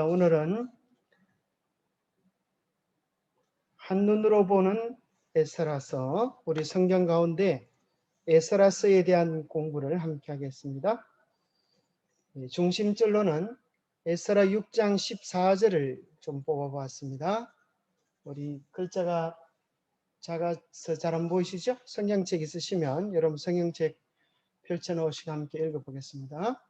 오늘은 한눈으로 보는 에스라서, 우리 성경 가운데 에스라서에 대한 공부를 함께 하겠습니다. 중심절로는 에스라 6장 14절을 좀 뽑아보았습니다. 우리 글자가 작아서 잘 안 보이시죠? 성경책 있으시면 여러분 성경책 펼쳐놓으시고 함께 읽어보겠습니다.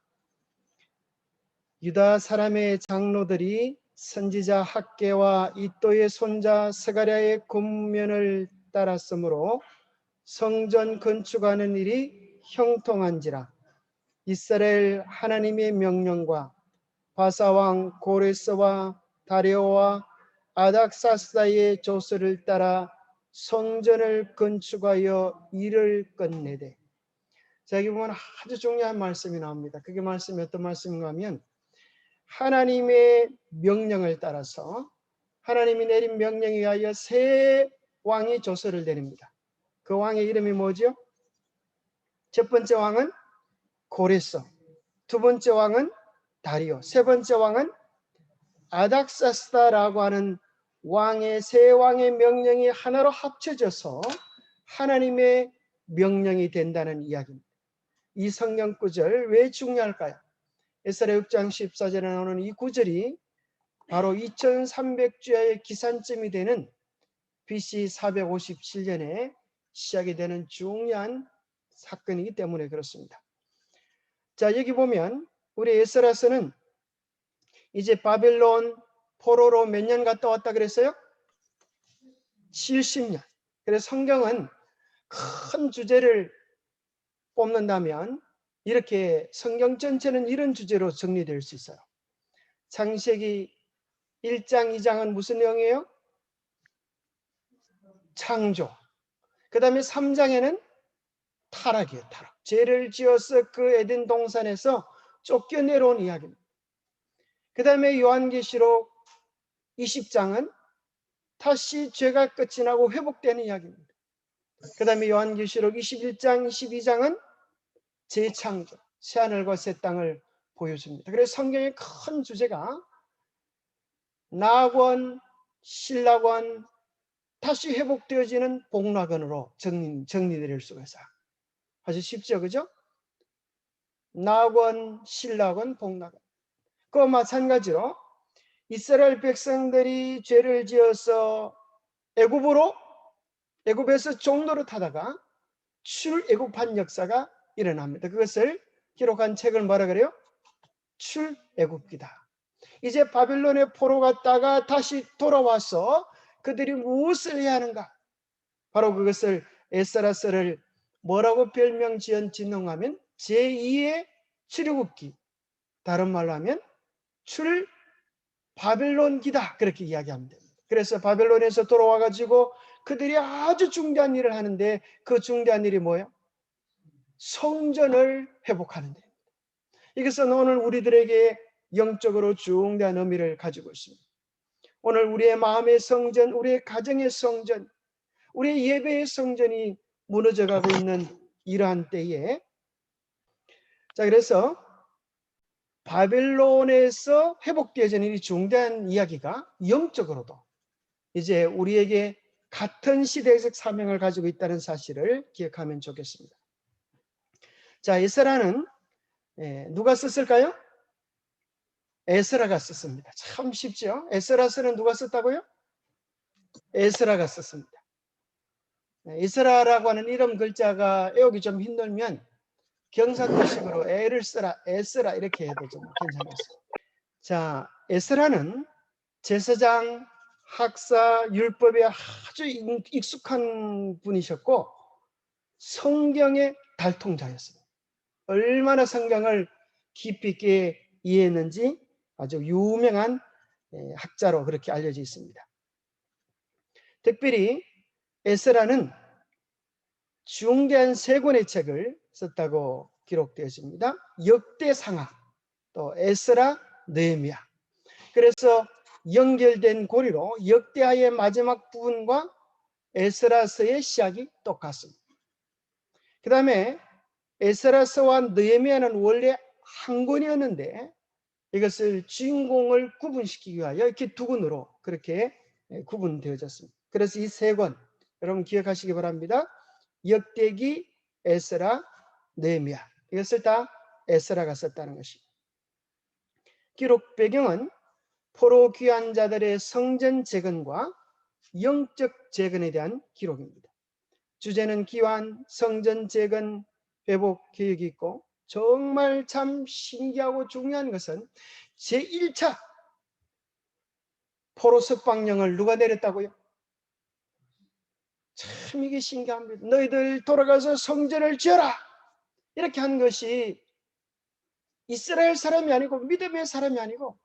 유다 사람의 장로들이 선지자 학개와 이도의 손자 스가랴의 군면을 따랐으므로 성전 건축하는 일이 형통한지라. 이스라엘 하나님의 명령과 바사왕 고레스와 다리오와 아닥사스다의 조서를 따라 성전을 건축하여 일을 끝내되. 자, 여기 보면 아주 중요한 말씀이 나옵니다. 그게 말씀이 어떤 말씀인가 하면, 하나님의 명령을 따라서 하나님이 내린 명령에 의하여 새 왕이 조서를 내립니다. 그 왕의 이름이 뭐죠? 첫 번째 왕은 고레스, 두 번째 왕은 다리오, 세 번째 왕은 아닥사스다라고 하는 왕의 세 왕의 명령이 하나로 합쳐져서 하나님의 명령이 된다는 이야기입니다. 이 성경 구절 왜 중요할까요? 에스라 6장 14절에 나오는 이 구절이 바로 2300주야의 기산점이 되는 BC 457년에 시작이 되는 중요한 사건이기 때문에 그렇습니다. 자, 여기 보면 우리 에스라서는 이제 바벨론 포로로 몇 년 갔다 왔다 그랬어요? 70년. 그래서 성경은 큰 주제를 뽑는다면 이렇게 성경 전체는 이런 주제로 정리될 수 있어요. 창세기 1장, 2장은 무슨 내용이에요? 창조. 그 다음에 3장에는 타락이에요. 타락. 죄를 지어서 그 에덴 동산에서 쫓겨내려온 이야기입니다. 그 다음에 요한계시록 20장은 다시 죄가 끝이 나고 회복되는 이야기입니다. 그 다음에 요한계시록 21장, 22장은 재창조, 새하늘과 새 땅을 보여줍니다. 그래서 성경의 큰 주제가 낙원, 신락원, 다시 회복되어지는 복락원으로 정리될 수가 있어요. 아주 쉽죠, 그죠? 낙원, 신락원, 복락원. 그와 마찬가지로 이스라엘 백성들이 죄를 지어서 애굽에서 종로로 타다가 출애굽한 역사가 일어납니다. 그것을 기록한 책을 뭐라 그래요? 출애굽기다. 이제 바빌론의 포로 갔다가 다시 돌아와서 그들이 무엇을 해야 하는가? 바로 그것을 에스라서를 뭐라고 별명 짓는가면 제2의 출애굽기, 다른 말로 하면 바빌론기다, 그렇게 이야기하면 됩니다. 그래서 바빌론에서 돌아와 가지고 그들이 아주 중대한 일을 하는데, 그 중대한 일이 뭐예요? 성전을 회복하는 데입니다. 이것은 오늘 우리들에게 영적으로 중대한 의미를 가지고 있습니다. 오늘 우리의 마음의 성전, 우리의 가정의 성전, 우리의 예배의 성전이 무너져가고 있는 이러한 때에, 자, 그래서 바벨론에서 회복되어지는 이 중대한 이야기가 영적으로도 이제 우리에게 같은 시대적 사명을 가지고 있다는 사실을 기억하면 좋겠습니다. 자, 에스라는 누가 썼을까요? 에스라가 썼습니다. 참 쉽죠? 에스라서는 누가 썼다고요? 에스라가 썼습니다. 에스라라고 하는 이름 글자가 외우기 좀 힘들면 경상도식으로 에를 쓰라, 에스라 이렇게 해도 좀 괜찮겠어요. 자, 에스라는 제사장, 학사, 율법에 아주 익숙한 분이셨고 성경의 달통자였습니다. 얼마나 성경을 깊이 있게 이해했는지 아주 유명한 학자로 그렇게 알려져 있습니다. 특별히 에스라는 중대한 세 권의 책을 썼다고 기록되었습니다. 역대상하, 또 에스라, 느헤미야. 그래서 연결된 고리로 역대하의 마지막 부분과 에스라서의 시작이 똑같습니다. 그 다음에 에스라서와 느헤미야는 원래 한 권이었는데 이것을 주인공을 구분시키기 위하여 이렇게 두 군으로 그렇게 구분되어졌습니다. 그래서 이 세 권 여러분 기억하시기 바랍니다. 역대기, 에스라, 느헤미야. 이것을 다 에스라가 썼다는 것입니다. 기록 배경은 포로 귀환 자들의 성전 재건과 영적 재건에 대한 기록입니다. 주제는 귀환, 성전 재건, 회복 계획이 있고 정말 참 신기하고 중요한 것은 제1차 포로 석방령을 누가 내렸다고요? 참 이게 신기합니다. 너희들 돌아가서 성전을 지어라! 이렇게 한 것이 이스라엘 사람이 아니고 믿음의 사람이 아니고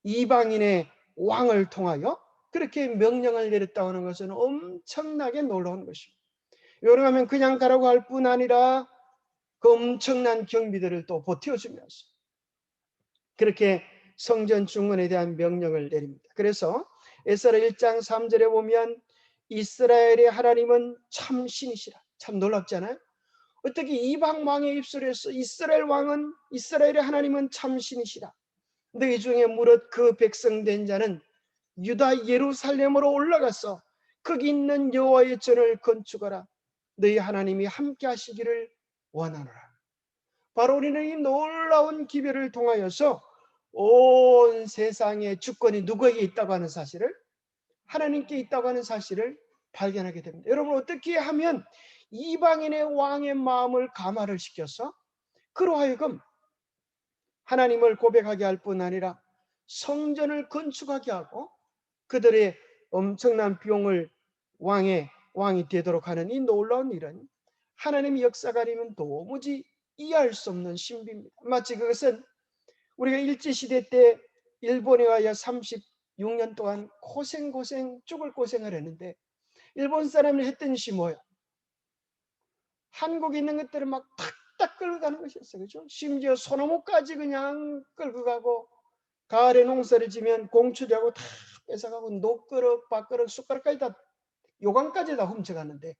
이방인의 왕을 통하여 그렇게 명령을 내렸다고 하는 것은 엄청나게 놀라운 것입니다. 요령하면 그냥 가라고 할 뿐 아니라 그 엄청난 경비들을 또 보태어주면서 그렇게 성전 중건에 대한 명령을 내립니다. 그래서 에스라 1장 3절에 보면 이스라엘의 하나님은 참 신이시라. 참 놀랍잖아요. 어떻게 이방 왕의 입술에서 이스라엘 이스라엘의 하나님은 참 신이시라. 너희 중에 무릇 그 백성된 자는 유다 예루살렘으로 올라가서 거기 있는 여호와의 전을 건축하라. 너희 하나님이 함께 하시기를 원하노라. 바로 우리는 이 놀라운 기별을 통하여서 온 세상의 주권이 누구에게 있다고 하는 사실을, 하나님께 있다고 하는 사실을 발견하게 됩니다. 여러분, 어떻게 하면 이방인의 왕의 마음을 감화를 시켜서 그로 하여금 하나님을 고백하게 할 뿐 아니라 성전을 건축하게 하고 그들의 엄청난 비용을 왕이 되도록 하는 이 놀라운 일은 하나님의 역사가 아니면 도무지 이해할 수 없는 신비입니다. 마치 그것은 우리가 일제시대 때 일본에 와야 36년 동안 죽을 고생을 했는데 일본 사람이 했던 짓이 뭐예요? 한국에 있는 것들을 막 탁탁 끌고 가는 것이었어요. 그렇죠? 심지어 소나무까지 그냥 끌고 가고 가을에 농사를 지면 공추리하고 다 뺏어가고 녹그릇, 밥그릇, 숟가락까지 다 요강까지 다 훔쳐갔는데,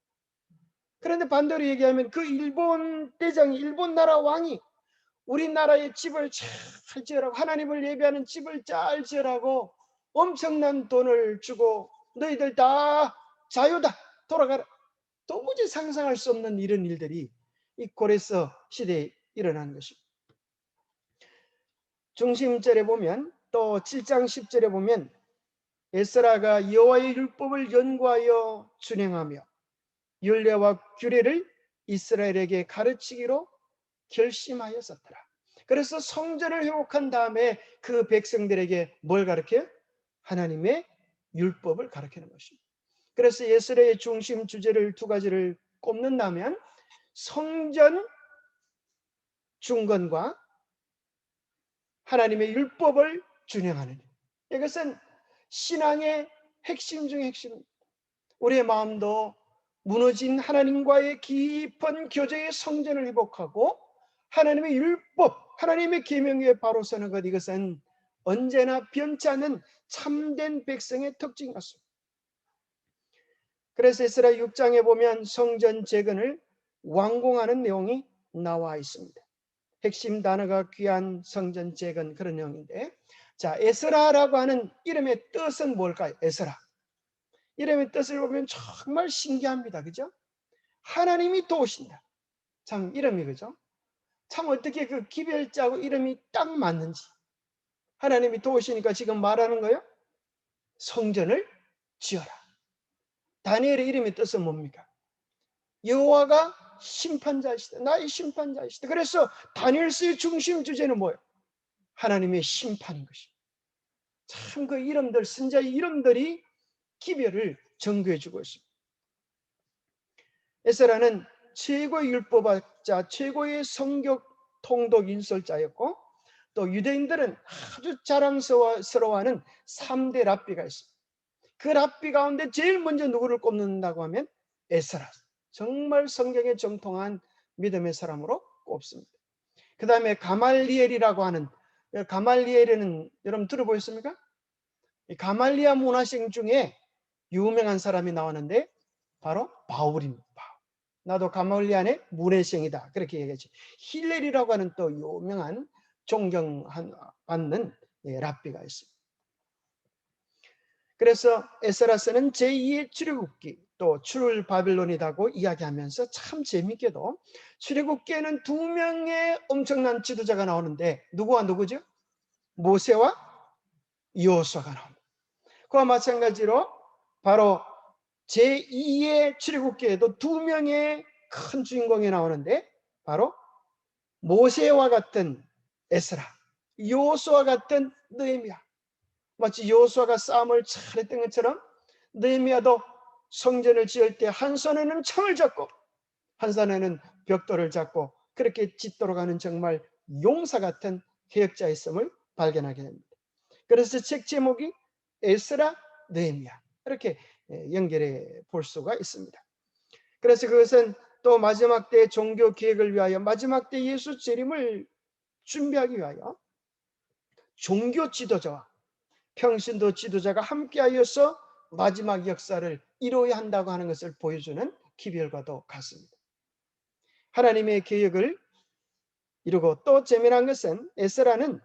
그런데 반대로 얘기하면 그 일본 대장이, 일본 나라 왕이 우리나라의 집을 잘 지으라고, 하나님을 예배하는 집을 잘 지으라고 엄청난 돈을 주고 너희들 다 자유다, 돌아가라. 도무지 상상할 수 없는 이런 일들이 이 고레스 시대에 일어난 것입니다. 중심절에 보면, 또 7장 10절에 보면 에스라가 여호와의 율법을 연구하여 준행하며 율례와 규례를 이스라엘에게 가르치기로 결심하였었더라. 그래서 성전을 회복한 다음에 그 백성들에게 뭘 가르쳐요? 하나님의 율법을 가르치는 것입니다. 그래서 에스라의 중심 주제를 두 가지를 꼽는다면 성전 중건과 하나님의 율법을 준행하는 일. 이것은 신앙의 핵심 중의 핵심입니다. 우리의 마음도 무너진 하나님과의 깊은 교제의 성전을 회복하고 하나님의 율법, 하나님의 계명 위에 바로 서는 것, 이것은 언제나 변치 않는 참된 백성의 특징이었습니다. 그래서 에스라 6장에 보면 성전 재건을 완공하는 내용이 나와 있습니다. 핵심 단어가 귀한 성전 재건, 그런 내용인데, 자, 에스라라고 하는 이름의 뜻은 뭘까요? 에스라 이름의 뜻을 보면 정말 신기합니다. 그죠? 하나님이 도우신다. 참 이름이, 그죠? 참 어떻게 그 기별자하고 이름이 딱 맞는지. 하나님이 도우시니까 지금 말하는 거예요? 성전을 지어라. 다니엘의 이름의 뜻은 뭡니까? 여호와가 심판자이시다. 나의 심판자이시다. 그래서 다니엘서의 중심 주제는 뭐예요? 하나님의 심판인 것입니다. 참 그 이름들, 선자의 이름들이 기별을 전구해주고 있습니다. 에스라는 최고의 율법학자, 최고의 성격 통독 인솔자였고, 또 유대인들은 아주 자랑스러워하는 3대 랍비가 있습니다. 그 랍비 가운데 제일 먼저 누구를 꼽는다고 하면 에스라. 정말 성경에 정통한 믿음의 사람으로 꼽습니다. 그 다음에 가말리엘이라고 하는, 가말리엘은 여러분 들어보셨습니까? 가말리아 문화생 중에 유명한 사람이 나오는데 바로 바울입니다. 나도 가말리안의 문외생이다, 그렇게 얘기했지. 힐렐이라고 하는 또 유명한 존경받는 랍비가 있습니다. 그래서 에스라스는 제2의 출애굽기 또 출을 바빌론이라고 이야기하면서 참 재밌게도 출애굽기에는 두 명의 엄청난 지도자가 나오는데 누구와 누구죠? 모세와 여호수아가 나옵니다. 그와 마찬가지로 바로 제2의 출애굽기에도 두 명의 큰 주인공이 나오는데 바로 모세와 같은 에스라, 여호수아와 같은 느헤미야. 마치 여호수아가 싸움을 잘했던 것처럼 느헤미야도 성전을 지을 때 한 손에는 창을 잡고 한 손에는 벽돌을 잡고 그렇게 짓도록 하는 정말 용사 같은 개혁자였음을 발견하게 됩니다. 그래서 책 제목이 에스라 느헤미야 이렇게 연결해 볼 수가 있습니다. 그래서 그것은 또 마지막 때 종교 개혁을 위하여 마지막 때 예수 재림을 준비하기 위하여 종교 지도자와 평신도 지도자가 함께하여서 마지막 역사를 이루어야 한다고 하는 것을 보여주는 기별과도 같습니다. 하나님의 계획을 이루고 또 재미난 것은 에스라는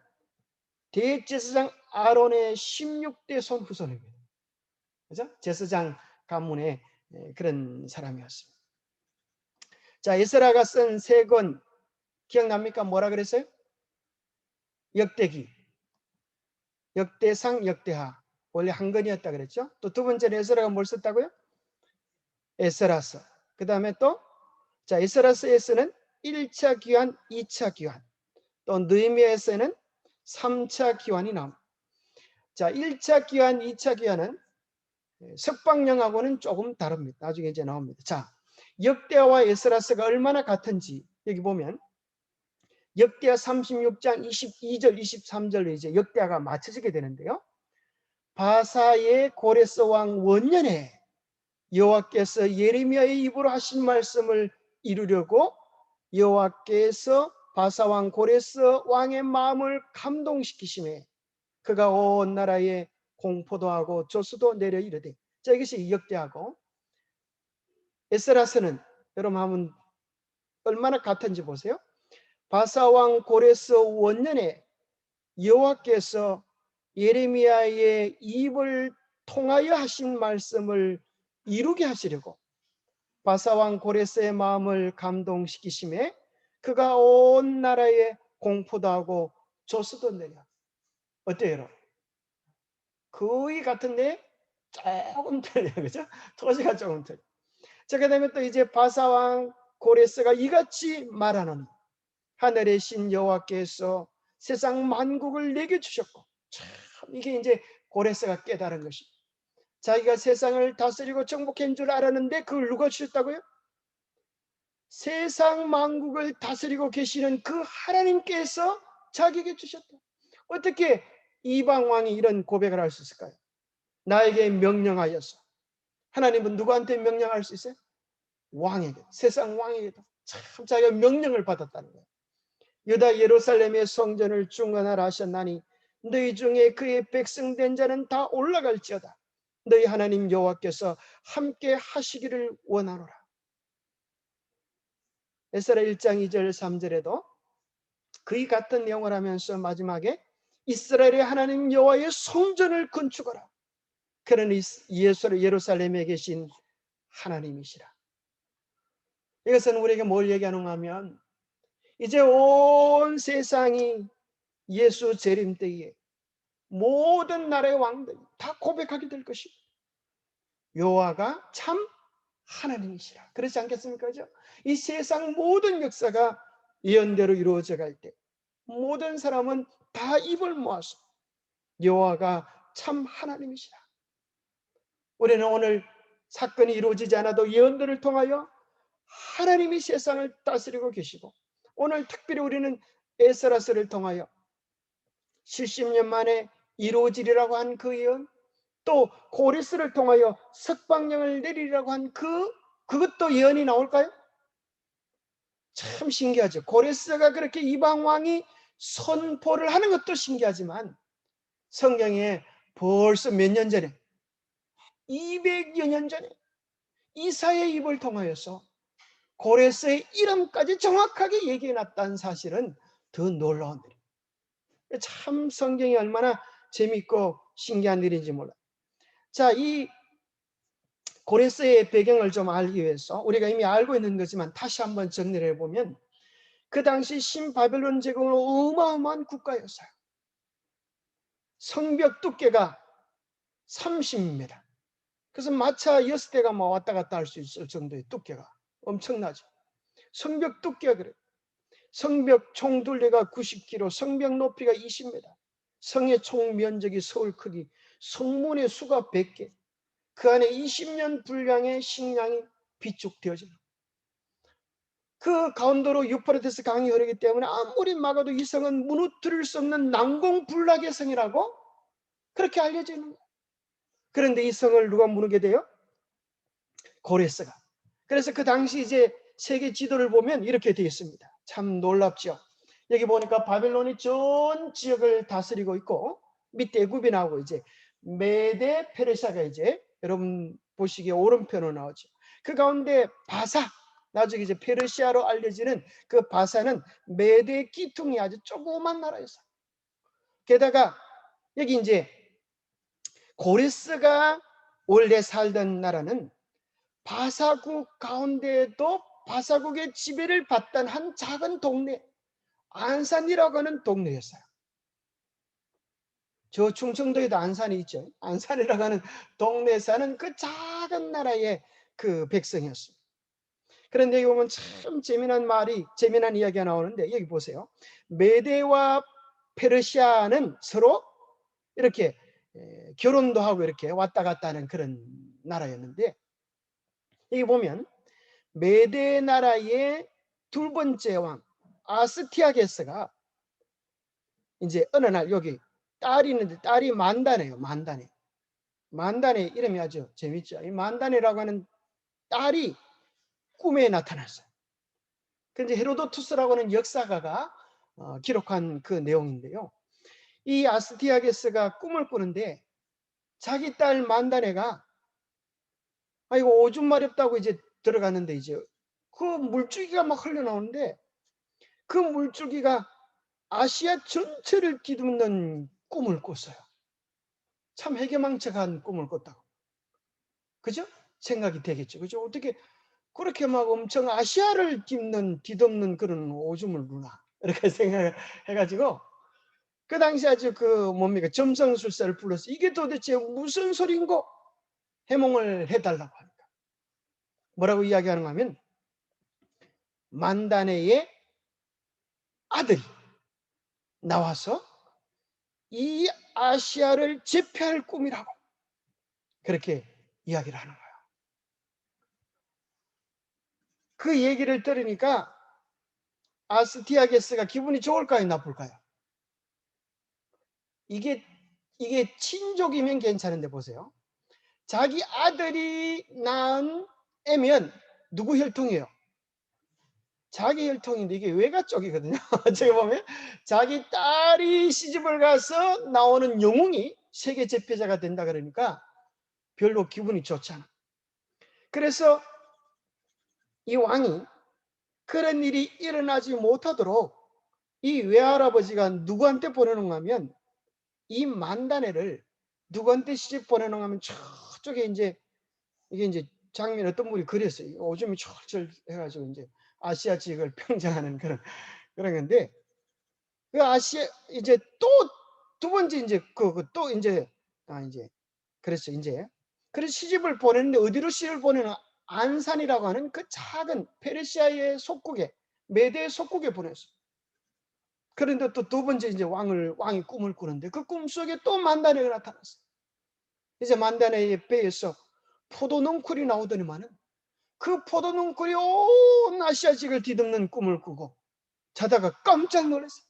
대제사장 아론의 16대 손 후손입니다. 그죠? 제사장 가문의 그런 사람이었습니다. 자, 에스라가 쓴 세 권 기억납니까? 뭐라 그랬어요? 역대기, 역대상, 역대하. 원래 한 권이었다 그랬죠? 또 두 번째는 에스라가 뭘 썼다고요? 에스라서. 그 다음에 또 자, 에스라서에서는 1차 기환, 2차 기환. 또 느헤미야에서는 3차 기환이 나옵니다. 자, 1차 기환, 2차 기환은 석방령하고는 조금 다릅니다. 나중에 이제 나옵니다. 자, 역대하와 에스라서가 얼마나 같은지 여기 보면 역대하 36장 22절, 23절로 이제 역대하가 맞춰지게 되는데요. 바사의 고레스 왕 원년에 여호와께서 예레미야의 입으로 하신 말씀을 이루려고 여호와께서 바사 왕 고레스 왕의 마음을 감동시키심에 그가 온 나라에 공포도 하고 조수도 내려 이르되. 자, 이것이 역대하고 에스라서는 여러분 한번 얼마나 같은지 보세요. 바사 왕 고레스 원년에 여호와께서 예레미야의 입을 통하여 하신 말씀을 이루게 하시려고 바사 왕 고레스의 마음을 감동시키심에 그가 온 나라에 공포도 하고 조수도 내려. 어때요, 여러분? 거의 같은데 조금 틀려요, 그죠? 토지가 조금 틀려. 자, 그 다음에 또 이제 바사 왕 고레스가 이같이 말하노니 하늘의 신 여호와께서 세상 만국을 내게 주셨고. 참 이게 이제 고레스가 깨달은 것입니다. 자기가 세상을 다스리고 정복한 줄 알았는데 그걸 누가 주셨다고요? 세상 만국을 다스리고 계시는 그 하나님께서 자기에게 주셨다. 어떻게 이방 왕이 이런 고백을 할 수 있을까요? 나에게 명령하여서. 하나님은 누구한테 명령할 수 있어요? 왕에게, 세상 왕에게도. 참 자기가 명령을 받았다는 거예요. 유다 예루살렘의 성전을 중건하라 하셨나니 너희 중에 그의 백성된 자는 다 올라갈지어다. 너희 하나님 여호와께서 함께 하시기를 원하노라. 에스라 1장 2절 3절에도 그의 같은 내용을 하면서 마지막에 이스라엘의 하나님 여호와의 성전을 건축하라. 그는 예루살렘에 계신 하나님이시라. 이것은 우리에게 뭘 얘기하는가 하면 이제 온 세상이 예수 재림 때에 모든 나라의 왕들이 다 고백하게 될 것입니다. 여호와가 참 하나님이시라. 그렇지 않겠습니까? 그죠? 이 세상 모든 역사가 예언대로 이루어져 갈 때 모든 사람은 다 입을 모아서 여호와가 참 하나님이시라. 우리는 오늘 사건이 이루어지지 않아도 예언들을 통하여 하나님이 세상을 다스리고 계시고 오늘 특별히 우리는 에스라서를 통하여 70년 만에 이루어지리라고 한 그 예언, 또 고레스를 통하여 석방령을 내리리라고 한 그것도 예언이 나올까요? 참 신기하죠. 고레스가 그렇게 이방 왕이 선포를 하는 것도 신기하지만 성경에 벌써 몇 년 전에 200여 년 전에 이사야의 입을 통하여서 고레스의 이름까지 정확하게 얘기해 놨다는 사실은 더 놀라운 일이에요. 참 성경이 얼마나 재밌고 신기한 일인지 몰라요. 자, 이 고레스의 배경을 좀 알기 위해서 우리가 이미 알고 있는 거지만 다시 한번 정리를 해보면 그 당시 신바벨론 제국은 어마어마한 국가였어요. 성벽 두께가 30m. 그래서 마차 6대가 뭐 왔다 갔다 할 수 있을 정도의 두께가 엄청나죠. 성벽 두께가 그래요. 성벽 총 둘레가 90km, 성벽 높이가 20m, 성의 총 면적이 서울 크기, 성문의 수가 100개, 그 안에 20년 분량의 식량이 비축되어집니다. 그 가운데로 유프라테스 강이 흐르기 때문에 아무리 막아도 이 성은 무너뜨릴 수 없는 난공불락의 성이라고 그렇게 알려져 있는 거예요. 그런데 이 성을 누가 무너게 돼요? 고레스가. 그래서 그 당시 이제 세계 지도를 보면 이렇게 되어 있습니다. 참 놀랍죠. 여기 보니까 바벨론이 전 지역을 다스리고 있고 밑에 애굽이 나오고 이제 메데 페르시아가 이제 여러분 보시기에 오른편으로 나오죠. 그 가운데 바사, 나중에 이제 페르시아로 알려지는 그 바사는 메데 끼퉁이 아주 조그만 나라였어요. 게다가 여기 이제 고레스가 원래 살던 나라는 바사국 가운데에도 바사국의 지배를 받던 한 작은 동네, 안산이라고 하는 동네였어요. 저 충청도에도 안산이 있죠. 안산이라고 하는 동네에 사는 그 작은 나라의 그 백성이었습니다. 그런데 여기 보면 참 재미난 이야기가 나오는데 여기 보세요. 메데와 페르시아는 서로 이렇게 결혼도 하고 이렇게 왔다 갔다 하는 그런 나라였는데 여기 보면 메데 나라의 두 번째 왕 아스티아게스가 이제 어느 날 여기 딸이 있는데 딸이 만다네요. 만다네 이름이 아주 재밌죠. 이 만다네라고 하는 딸이 꿈에 나타났어요. 근데 헤로도투스라고 하는 역사가가 기록한 그 내용인데요. 이 아스티아게스가 꿈을 꾸는데 자기 딸 만다네가 이거 오줌 마렵다고 이제 들어갔는데 이제 그 물줄기가 막 흘러나오는데 그 물줄기가 아시아 전체를 뒤덮는 꿈을 꿨어요. 참 해괴망측한 꿈을 꿨다고. 그죠? 생각이 되겠죠. 그죠? 어떻게 그렇게 막 엄청 아시아를 뒤덮는 그런 오줌을 누나. 이렇게 생각해가지고 그 당시 아주 그 뭡니까 점성술사를 불러서 이게 도대체 무슨 소린고 해몽을 해달라고 합니다. 뭐라고 이야기하는가 하면 만다네의 아들이 나와서 이 아시아를 제패할 꿈이라고 그렇게 이야기를 하는 거예요. 그 얘기를 들으니까 아스티아게스가 기분이 좋을까요, 나쁠까요? 이게 친족이면 괜찮은데 보세요. 자기 아들이 낳은 애면 누구 혈통이에요? 자기 혈통인데 이게 외가 쪽이거든요. 제가 보면 자기 딸이 시집을 가서 나오는 영웅이 세계 제패자가 된다 그러니까 별로 기분이 좋지 않아. 그래서 이 왕이 그런 일이 일어나지 못하도록 이 외할아버지가 누구한테 보내는가 하면 이 만다네를 누구한테 시집 보내는가 하면 저쪽에 이제 이게 이제 장면 어떤 분이 그렸어요. 오줌이 철철 해가지고 이제 아시아 지역을 평정하는 그런 건데 그 아시아 이제 또 두 번째 이제 또 이제 이제 그랬어 이제 그래서 시집을 보냈는데 어디로 시집을 보내는 안산이라고 하는 그 작은 페르시아의 속국에 메대의 속국에 보냈어. 그런데 또 두 번째 이제 왕이 꿈을 꾸는데 그 꿈 속에 또 만다네가 나타났어. 이제 만다네의 배에서 포도 넝쿨이 나오더니만은 그 포도 넝쿨이 온 아시아 지역을 뒤덮는 꿈을 꾸고 자다가 깜짝 놀랐어.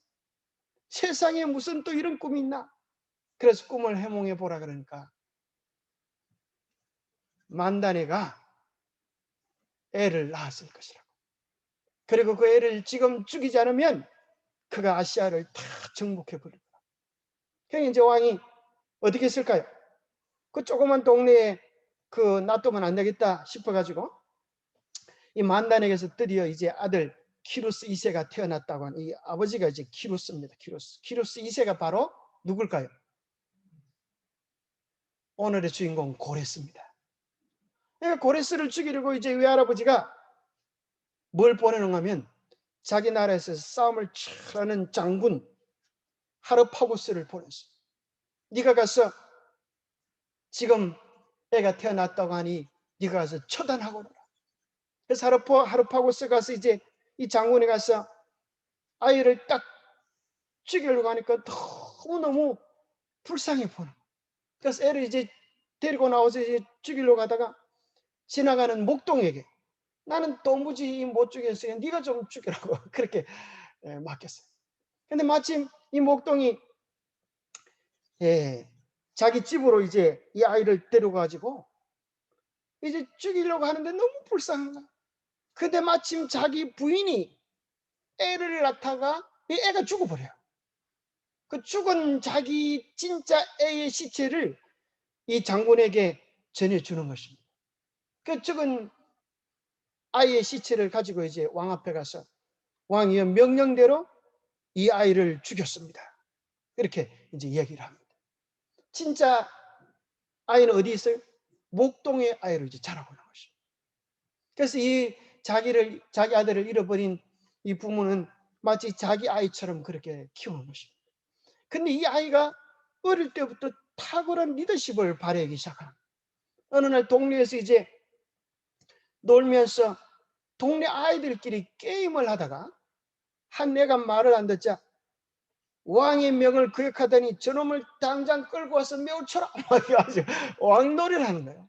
세상에 무슨 또 이런 꿈이 있나? 그래서 꿈을 해몽해 보라 그러니까 만다네가 애를 낳았을 것이라고. 그리고 그 애를 지금 죽이지 않으면 그가 아시아를 다 정복해 버릴 거야. 그러니까 이제 왕이 어떻게 했을까요? 그 조그만 동네에 놔두면 안 되겠다 싶어가지고 이 만다네에게서 드디어 이제 아들 키루스 2세가 태어났다고 하는 이 아버지가 이제 키루스입니다. 키루스 2세가 바로 누굴까요? 오늘의 주인공 고레스입니다. 그러니까 고레스를 죽이려고 이제 외할아버지가 뭘 보내는가 하면 자기 나라에서 싸움을 잘하는 장군 하르파고스를 보냈어요. 네가 가서 지금 애가 태어났다고 하니 네가 가서 처단하고 오라. 그래서 하르파고스 가서 이제 이 장군이 가서 아이를 딱 죽이려고 하니까 너무너무 불쌍해 보는 거예요. 그래서 애를 이제 데리고 나와서 이제 죽이려고 하다가 지나가는 목동에게 나는 도무지 못 죽였어요. 네가 좀 죽이라고 그렇게 맡겼어요. 근데 마침 이 목동이 자기 집으로 이제 이 아이를 데려가지고 이제 죽이려고 하는데 너무 불쌍한 거야. 근데 마침 자기 부인이 애를 낳다가 이 애가 죽어버려요. 그 죽은 자기 진짜 애의 시체를 이 장군에게 전해주는 것입니다. 그 죽은 아이의 시체를 가지고 이제 왕 앞에 가서 왕이여 명령대로 이 아이를 죽였습니다. 이렇게 이제 이야기를 합니다. 진짜 아이는 어디 있어요? 목동의 아이로 이제 자라고 있는 것입니다. 그래서 이 자기 아들을 잃어버린 이 부모는 마치 자기 아이처럼 그렇게 키우는 것입니다. 근데 이 아이가 어릴 때부터 탁월한 리더십을 발휘하기 시작합니다. 어느 날 동네에서 이제 놀면서 동네 아이들끼리 게임을 하다가 한 애가 말을 안 듣자 왕의 명을 거역하더니 저놈을 당장 끌고 와서 매우 쳐라. 아주 왕놀이를 하는 거예요.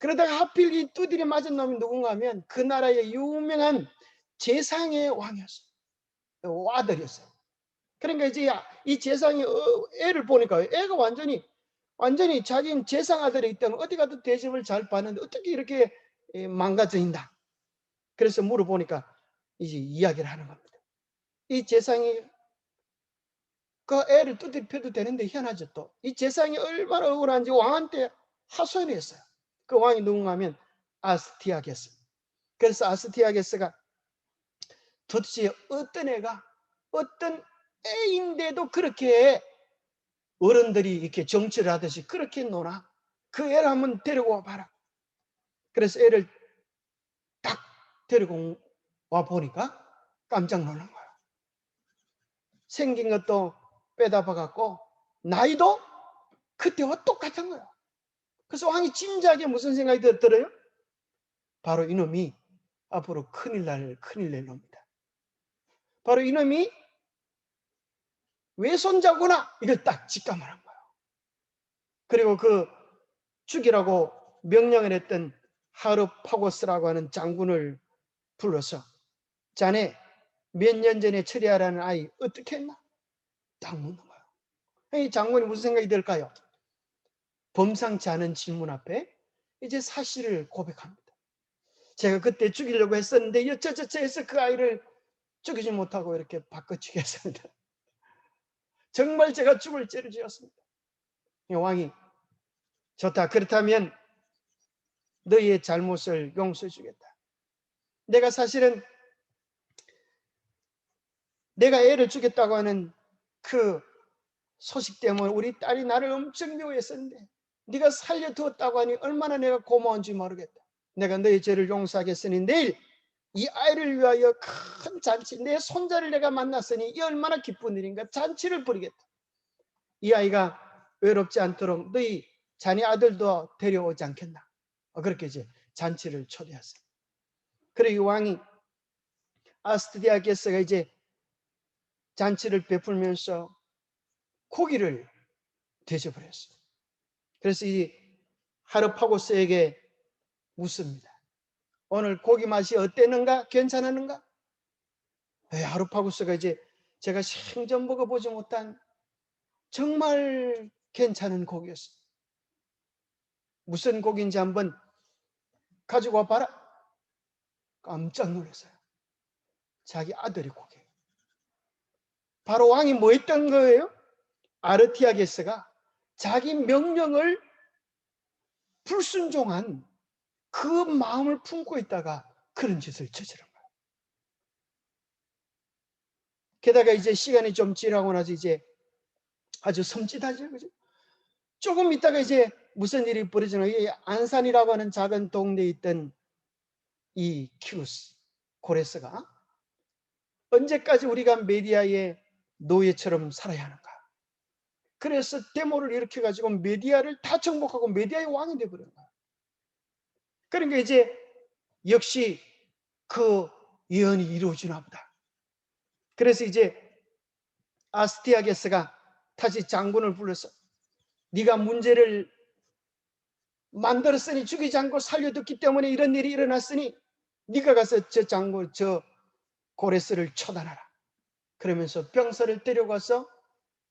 그러다가 하필 이 두드려 맞은 놈이 누군가 하면 그 나라의 유명한 제상의 왕이었어요. 아들이었어요. 그러니까 이제 이 제상이 애를 보니까 애가 완전히 자기는 제상 아들이기 때문에 어디 가도 대접을 잘 받는데 어떻게 이렇게 망가져 있나. 그래서 물어보니까 이제 이야기를 하는 겁니다. 이 제상이 그 애를 두드려도 되는데 희한하죠. 또 이 제상이 얼마나 억울한지 왕한테 하소연을 했어요. 그 왕이 누군가 하면 아스티아게스. 그래서 아스티아게스가 도대체 어떤 애가 어떤 애인데도 그렇게 어른들이 이렇게 정치를 하듯이 그렇게 노나? 그 애를 한번 데리고 와봐라. 그래서 애를 딱 데리고 와 보니까 깜짝 놀란 거예요. 생긴 것도 빼다 봐갖고 나이도 그때와 똑같은 거예요. 그래서 왕이 진지하게 무슨 생각이 들어요? 바로 이놈이 앞으로 큰일 낼 놈이다. 바로 이놈이 외손자구나. 이걸 딱 직감을 한 거예요. 그리고 그 죽이라고 명령을 했던 하르파고스라고 하는 장군을 불러서 자네 몇 년 전에 처리하라는 아이 어떻게 했나? 딱 묻는 거예요. 이 장군이 무슨 생각이 들까요? 범상치 않은 질문 앞에 이제 사실을 고백합니다. 제가 그때 죽이려고 했었는데 여쩌저쩌 해서 그 아이를 죽이지 못하고 이렇게 바꿔치기 했습니다. 정말 제가 죽을 죄를 지었습니다. 왕이 좋다. 그렇다면 너희의 잘못을 용서해 주겠다. 내가 사실은 내가 애를 죽였다고 하는 그 소식 때문에 우리 딸이 나를 엄청 미워했었는데 네가 살려두었다고 하니 얼마나 내가 고마운지 모르겠다. 내가 너희 죄를 용서하겠으니 내일 이 아이를 위하여 큰 잔치, 내 손자를 내가 만났으니 이 얼마나 기쁜 일인가. 잔치를 벌이겠다. 이 아이가 외롭지 않도록 너희 자네 아들도 데려오지 않겠나. 그렇게 이제 잔치를 초대했어요. 그리고 왕이 아스트리아게스가 이제 잔치를 베풀면서 고기를 대접을 했어요. 그래서 이 하르파고스에게 묻습니다. 오늘 고기 맛이 어땠는가? 괜찮았는가? 하르파고스가 이제 제가 생전 먹어보지 못한 정말 괜찮은 고기였어요. 무슨 고기인지 한번 가지고 와봐라. 깜짝 놀랐어요. 자기 아들의 고기. 바로 왕이 뭐 했던 거예요? 아르티아게스가 자기 명령을 불순종한 그 마음을 품고 있다가 그런 짓을 저지른 거예요. 게다가 이제 시간이 좀 지나고 나서 이제 아주 섬찟하죠. 그죠? 조금 있다가 이제 무슨 일이 벌어지나, 이 안산이라고 하는 작은 동네에 있던 이 키루스 고레스가 언제까지 우리가 메디아의 노예처럼 살아야 하는가? 그래서 데모를 일으켜 가지고 메디아를 다 정복하고 메디아의 왕이 돼 버린 거야. 그러니까 이제 역시 그 예언이 이루어지나 보다. 그래서 이제 아스티아게스가 다시 장군을 불러서 네가 문제를 만들었으니, 죽이지 않고 살려뒀기 때문에 이런 일이 일어났으니 네가 가서 저 장군, 저 고레스를 처단하라. 그러면서 병사를 데려가서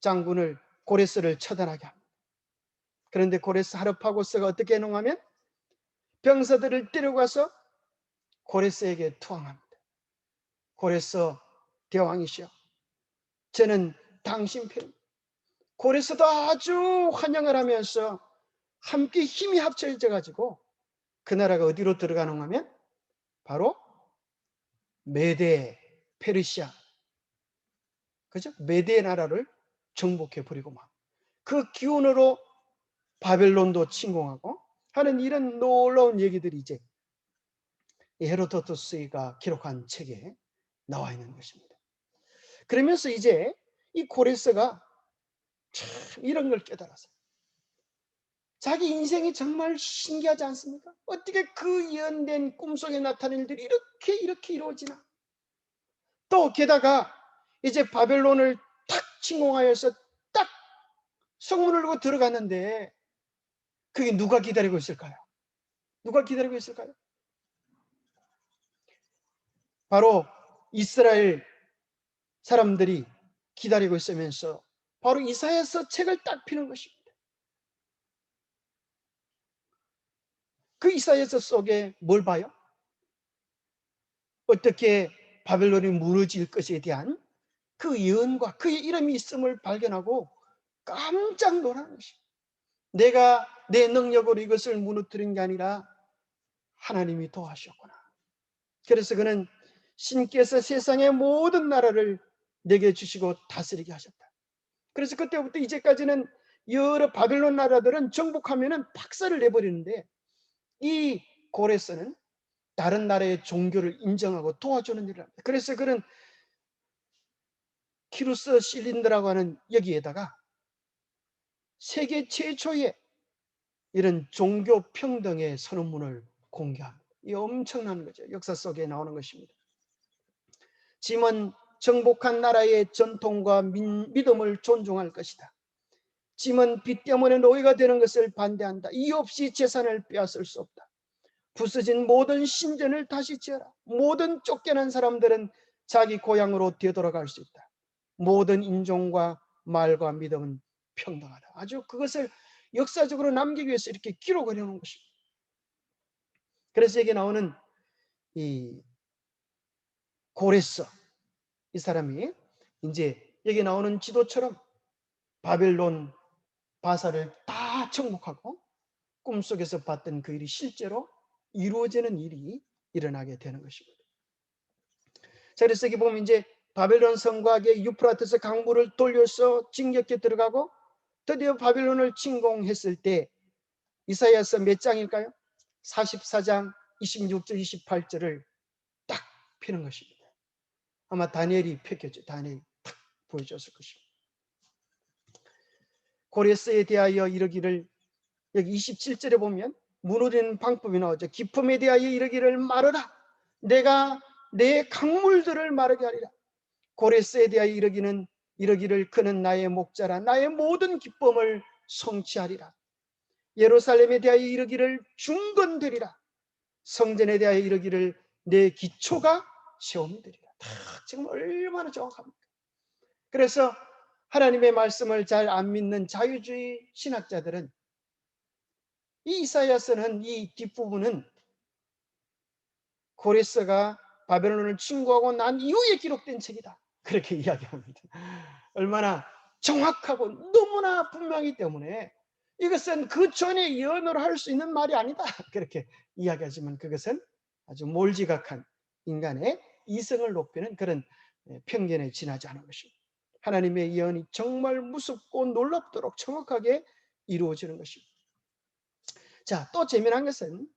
장군을, 고레스를 처단하게 합니다. 그런데 고레스 하르파고스가 어떻게 행동하면 병사들을 데려가서 고레스에게 투항합니다. 고레스 대왕이시여, 저는 당신 편입니다. 고레스도 아주 환영을 하면서 함께 힘이 합쳐져 가지고 그 나라가 어디로 들어가는가 하면 바로 메데, 페르시아, 그죠? 메데 나라를 정복해 버리고 막 그 기운으로 바벨론도 침공하고 하는 이런 놀라운 얘기들이 이제 헤로도토스가 기록한 책에 나와 있는 것입니다. 그러면서 이제 이 고레스가 참 이런 걸 깨달았어요. 자기 인생이 정말 신기하지 않습니까? 어떻게 그 예언된 꿈속에 나타난 일들이 이렇게 이루어지나? 또 게다가 이제 바벨론을 탁 침공하여서 딱 성문을 열고 들어갔는데 그게 누가 기다리고 있을까요? 누가 기다리고 있을까요? 바로 이스라엘 사람들이 기다리고 있으면서 바로 이사야서 책을 딱 피는 것입니다. 그 이사야서 속에 뭘 봐요? 어떻게 바벨론이 무너질 것에 대한 그 예언과 그의 이름이 있음을 발견하고 깜짝 놀라는 것입니다. 내가 내 능력으로 이것을 무너뜨린 게 아니라 하나님이 도와주셨구나. 그래서 그는 신께서 세상의 모든 나라를 내게 주시고 다스리게 하셨다. 그래서 그때부터 이제까지는 여러 바벨론 나라들은 정복하면은 박살을 내버리는데 이 고레스는 다른 나라의 종교를 인정하고 도와주는 일을 합니다. 그래서 그는 키루스 실린드라고 하는 여기에다가 세계 최초의 이런 종교 평등의 선언문을 공개합니다. 이 엄청난 거죠. 역사 속에 나오는 것입니다. 짐은 정복한 나라의 전통과 믿음을 존중할 것이다. 짐은 빚 때문에 노예가 되는 것을 반대한다. 이유 없이 재산을 빼앗을 수 없다. 부서진 모든 신전을 다시 지어라. 모든 쫓겨난 사람들은 자기 고향으로 되돌아갈 수 있다. 모든 인종과 말과 믿음은 평등하다. 아주 그것을 역사적으로 남기기 위해서 이렇게 기록을 해놓은 것입니다. 그래서 여기 나오는 이 고레스, 이 사람이 이제 여기 나오는 지도처럼 바벨론 바사를 다 정복하고 꿈속에서 봤던 그 일이 실제로 이루어지는 일이 일어나게 되는 것입니다. 자, 그래서 여기 보면 이제 바벨론 성곽에 유프라테스 강물을 돌려서 진격해 들어가고 드디어 바벨론을 침공했을 때 이사야서 몇 장일까요? 44장 26절 28절을 딱 펴는 것입니다. 아마 다니엘이 폈겠죠. 다니엘이 딱 보여줬을 것입니다. 고레스에 대하여 이르기를, 여기 27절에 보면 무너지는 방법이 나오죠. 기품에 대하여 이르기를 말하라. 내가 내 강물들을 마르게 하리라. 고레스에 대하여 이르기를 그는 나의 목자라. 나의 모든 기쁨을 성취하리라. 예루살렘에 대하여 이르기를 중건되리라. 성전에 대하여 이르기를 내 기초가 세움이 되리라. 지금 얼마나 정확합니까? 그래서 하나님의 말씀을 잘 안 믿는 자유주의 신학자들은 이 이사야서는, 이 뒷부분은 고레스가 바벨론을 침공하고 난 이후에 기록된 책이다, 그렇게 이야기합니다. 얼마나 정확하고 너무나 분명하기 때문에 이것은 그 전에 예언으로 할 수 있는 말이 아니다, 그렇게 이야기하지만 그것은 아주 몰지각한 인간의 이성을 높이는 그런 편견에 지나지 않은 것입니다. 하나님의 예언이 정말 무섭고 놀랍도록 정확하게 이루어지는 것입니다. 자, 또 재미난 것은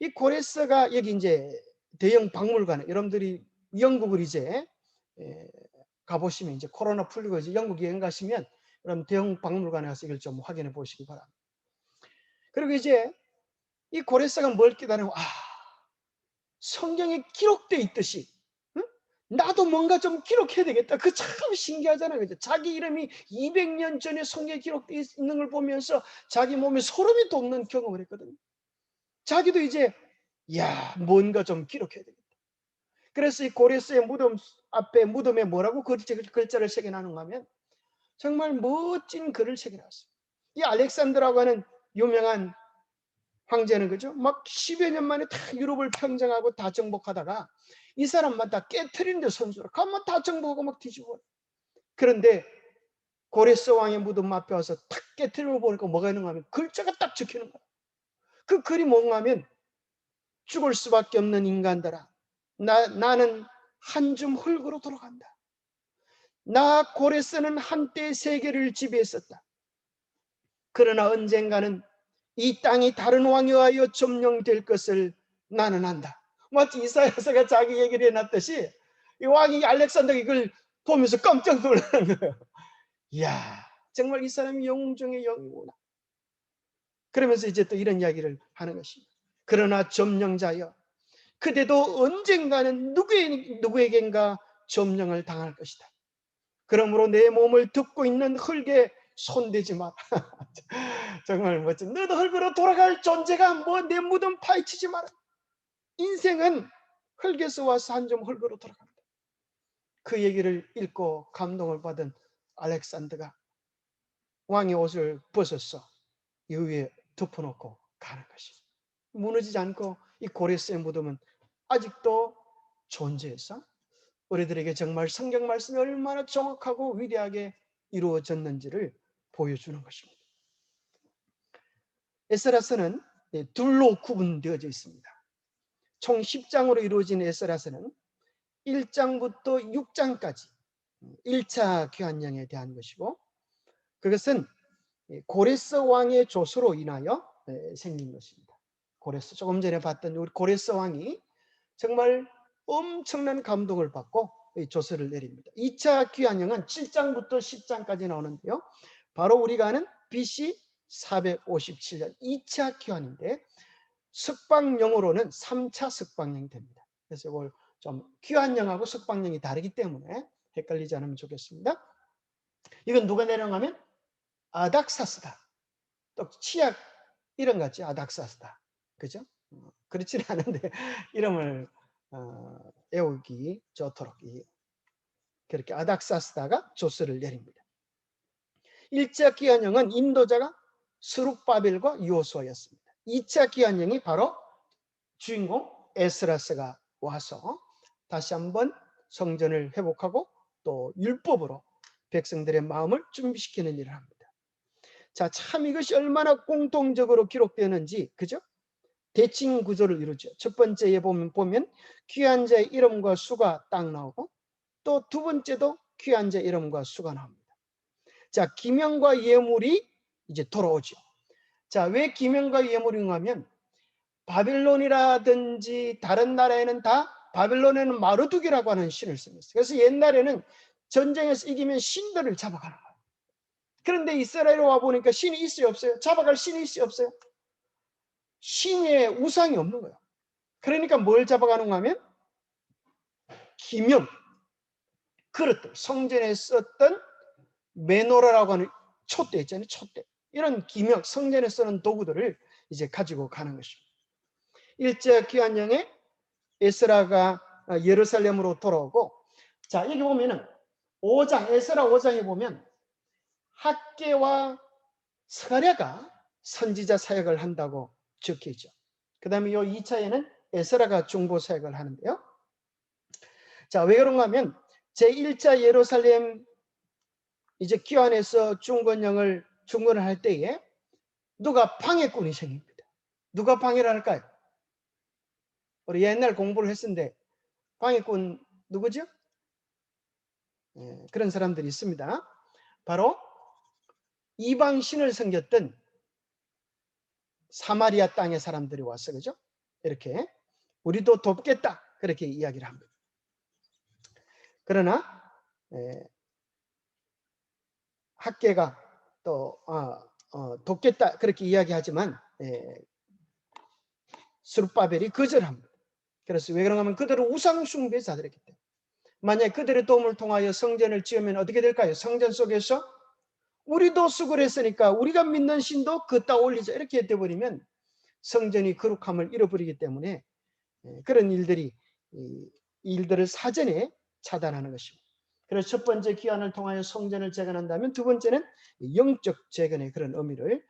이 고레스가 여기 이제 대형 박물관에, 여러분들이 영국을 이제 가보시면, 이제 코로나 풀리고 이제 영국 여행 가시면 여러분 대형 박물관에 가서 이걸 좀 확인해 보시기 바랍니다. 그리고 이제 이 고레스가 뭘 깨달으면, 성경에 기록되어 있듯이, 응? 나도 뭔가 좀 기록해야 되겠다. 그 참 신기하잖아요. 그죠? 자기 이름이 200년 전에 성경에 기록되어 있는 걸 보면서 자기 몸에 소름이 돋는 경험을 했거든요. 자기도 이제, 뭔가 좀 기록해야 되겠다. 그래서 이 고레스의 무덤 앞에, 무덤에 뭐라고 글자를 새겨놨는가 하면 정말 멋진 글을 새겨놨어요. 이 알렉산더라고 하는 유명한 황제는, 그죠? 막 10여 년 만에 다 유럽을 평정하고 다 정복하다가 이 사람만 다 깨트리는데 선수로 가면 다 정복하고 막 뒤집어. 그런데 고레스 왕의 무덤 앞에 와서 탁 깨트리고 보니까 뭐가 있는가 하면 글자가 딱 적히는 거야. 그 글이 뭔가 하면, 죽을 수밖에 없는 인간들아, 나는 한 줌 흙으로 돌아간다. 나 고레스는 한때 세계를 지배했었다. 그러나 언젠가는 이 땅이 다른 왕에 의하여 점령될 것을 나는 안다. 마치 이사야서가 자기 얘기를 해놨듯이 이 왕이, 알렉산더가 이걸 보면서 깜짝 놀라는 거예요. 이야, 정말 이 사람이 영웅 중의 영웅이구나. 그러면서 이제 또 이런 이야기를 하는 것입니다. 그러나 점령자여, 그대도 언젠가는 누구에겐가 점령을 당할 것이다. 그러므로 내 몸을 덮고 있는 흙에 손대지 마라. 정말 멋진. 너도 흙으로 돌아갈 존재가 뭐 내 무덤 파헤치지 마라. 인생은 흙에서 와서 한 점 흙으로 돌아간다. 그 얘기를 읽고 감동을 받은 알렉산더가 왕의 옷을 벗었어 이 위에 덮어놓고 가는 것입니다. 무너지지 않고 이 고레스의 무덤은 아직도 존재해서 우리들에게 정말 성경 말씀이 얼마나 정확하고 위대하게 이루어졌는지를 보여주는 것입니다. 에스라서는 둘로 구분되어져 있습니다. 총 10장으로 이루어진 에스라서는 1장부터 6장까지 1차 교환령에 대한 것이고, 그것은 고레스 왕의 조서로 인하여 생긴 것입니다. 고레스, 조금 전에 봤던 우리 고레스 왕이 정말 엄청난 감동을 받고 조서를 내립니다. 2차 귀환령은 7장부터 10장까지 나오는데요. 바로 우리가 아는 BC 457년 2차 귀환인데, 석방령으로는 3차 석방령이 됩니다. 그래서 이걸 좀 귀환령하고 석방령이 다르기 때문에 헷갈리지 않으면 좋겠습니다. 이건 누가 내려가면 아닥사스다. 또 치약 이름 같지, 아닥사스다. 그죠? 그렇지는 않은데 이름을 외우기 좋도록 그렇게 아닥사스다가 조서를 내립니다. 1차 귀환령은 인도자가 스룹바벨과 요호수아였습니다. 2차 귀환령이 바로 주인공 에스라스가 와서 다시 한번 성전을 회복하고 또 율법으로 백성들의 마음을 준비시키는 일을 합니다. 자, 참 이것이 얼마나 공통적으로 기록되는지, 그죠? 대칭 구조를 이루죠. 첫 번째에 보면 귀한 자의 이름과 수가 딱 나오고, 또 두 번째도 귀한 자의 이름과 수가 나옵니다. 자, 기명과 예물이 이제 돌아오죠. 자, 왜 기명과 예물인가 하면, 바빌론이라든지 다른 나라에는 다, 바빌론에는 마르둑이라고 하는 신을 씁니다. 그래서 옛날에는 전쟁에서 이기면 신들을 잡아가는 거예요. 그런데 이스라엘에 와보니까 신이 있어요, 없어요? 잡아갈 신이 있어요, 없어요? 신의 우상이 없는 거예요. 그러니까 뭘 잡아가는가 하면 기명, 그릇들, 성전에 썼던 메노라라고 하는 촛대 있잖아요, 촛대. 이런 기명, 성전에 쓰는 도구들을 이제 가지고 가는 것입니다. 1차 귀환령에 에스라가 예루살렘으로 돌아오고, 자, 여기 보면은 5장, 에스라 5장에 보면 학개와 스가랴가 선지자 사역을 한다고 적혀 있죠. 그 다음에 이 2차에는 에스라가 중보 사역을 하는데요. 자, 왜 그런가 하면 제1차 예루살렘 이제 귀환해서 중건을 할 때에 누가 방해꾼이 생깁니다. 누가 방해를 할까요? 우리 옛날 공부를 했는데 방해꾼 누구죠? 그런 사람들이 있습니다. 바로 이방 신을 섬겼던 사마리아 땅의 사람들이 와서 그죠? 이렇게 우리도 돕겠다 그렇게 이야기를 합니다. 그러나 학계가 또 돕겠다 그렇게 이야기하지만 스룹바벨이 거절합니다. 그래서 왜 그런가 하면 그들은 우상 숭배자들이기 때문에 만약 그들의 도움을 통하여 성전을 지으면 어떻게 될까요? 성전 속에서 우리도 수고했으니까 우리가 믿는 신도 걷다 올리자 이렇게 되어버리면 성전이 거룩함을 잃어버리기 때문에 그런 일들을 사전에 차단하는 것입니다. 그래서 첫 번째 기한을 통하여 성전을 재건한다면 두 번째는 영적 재건의 그런 의미를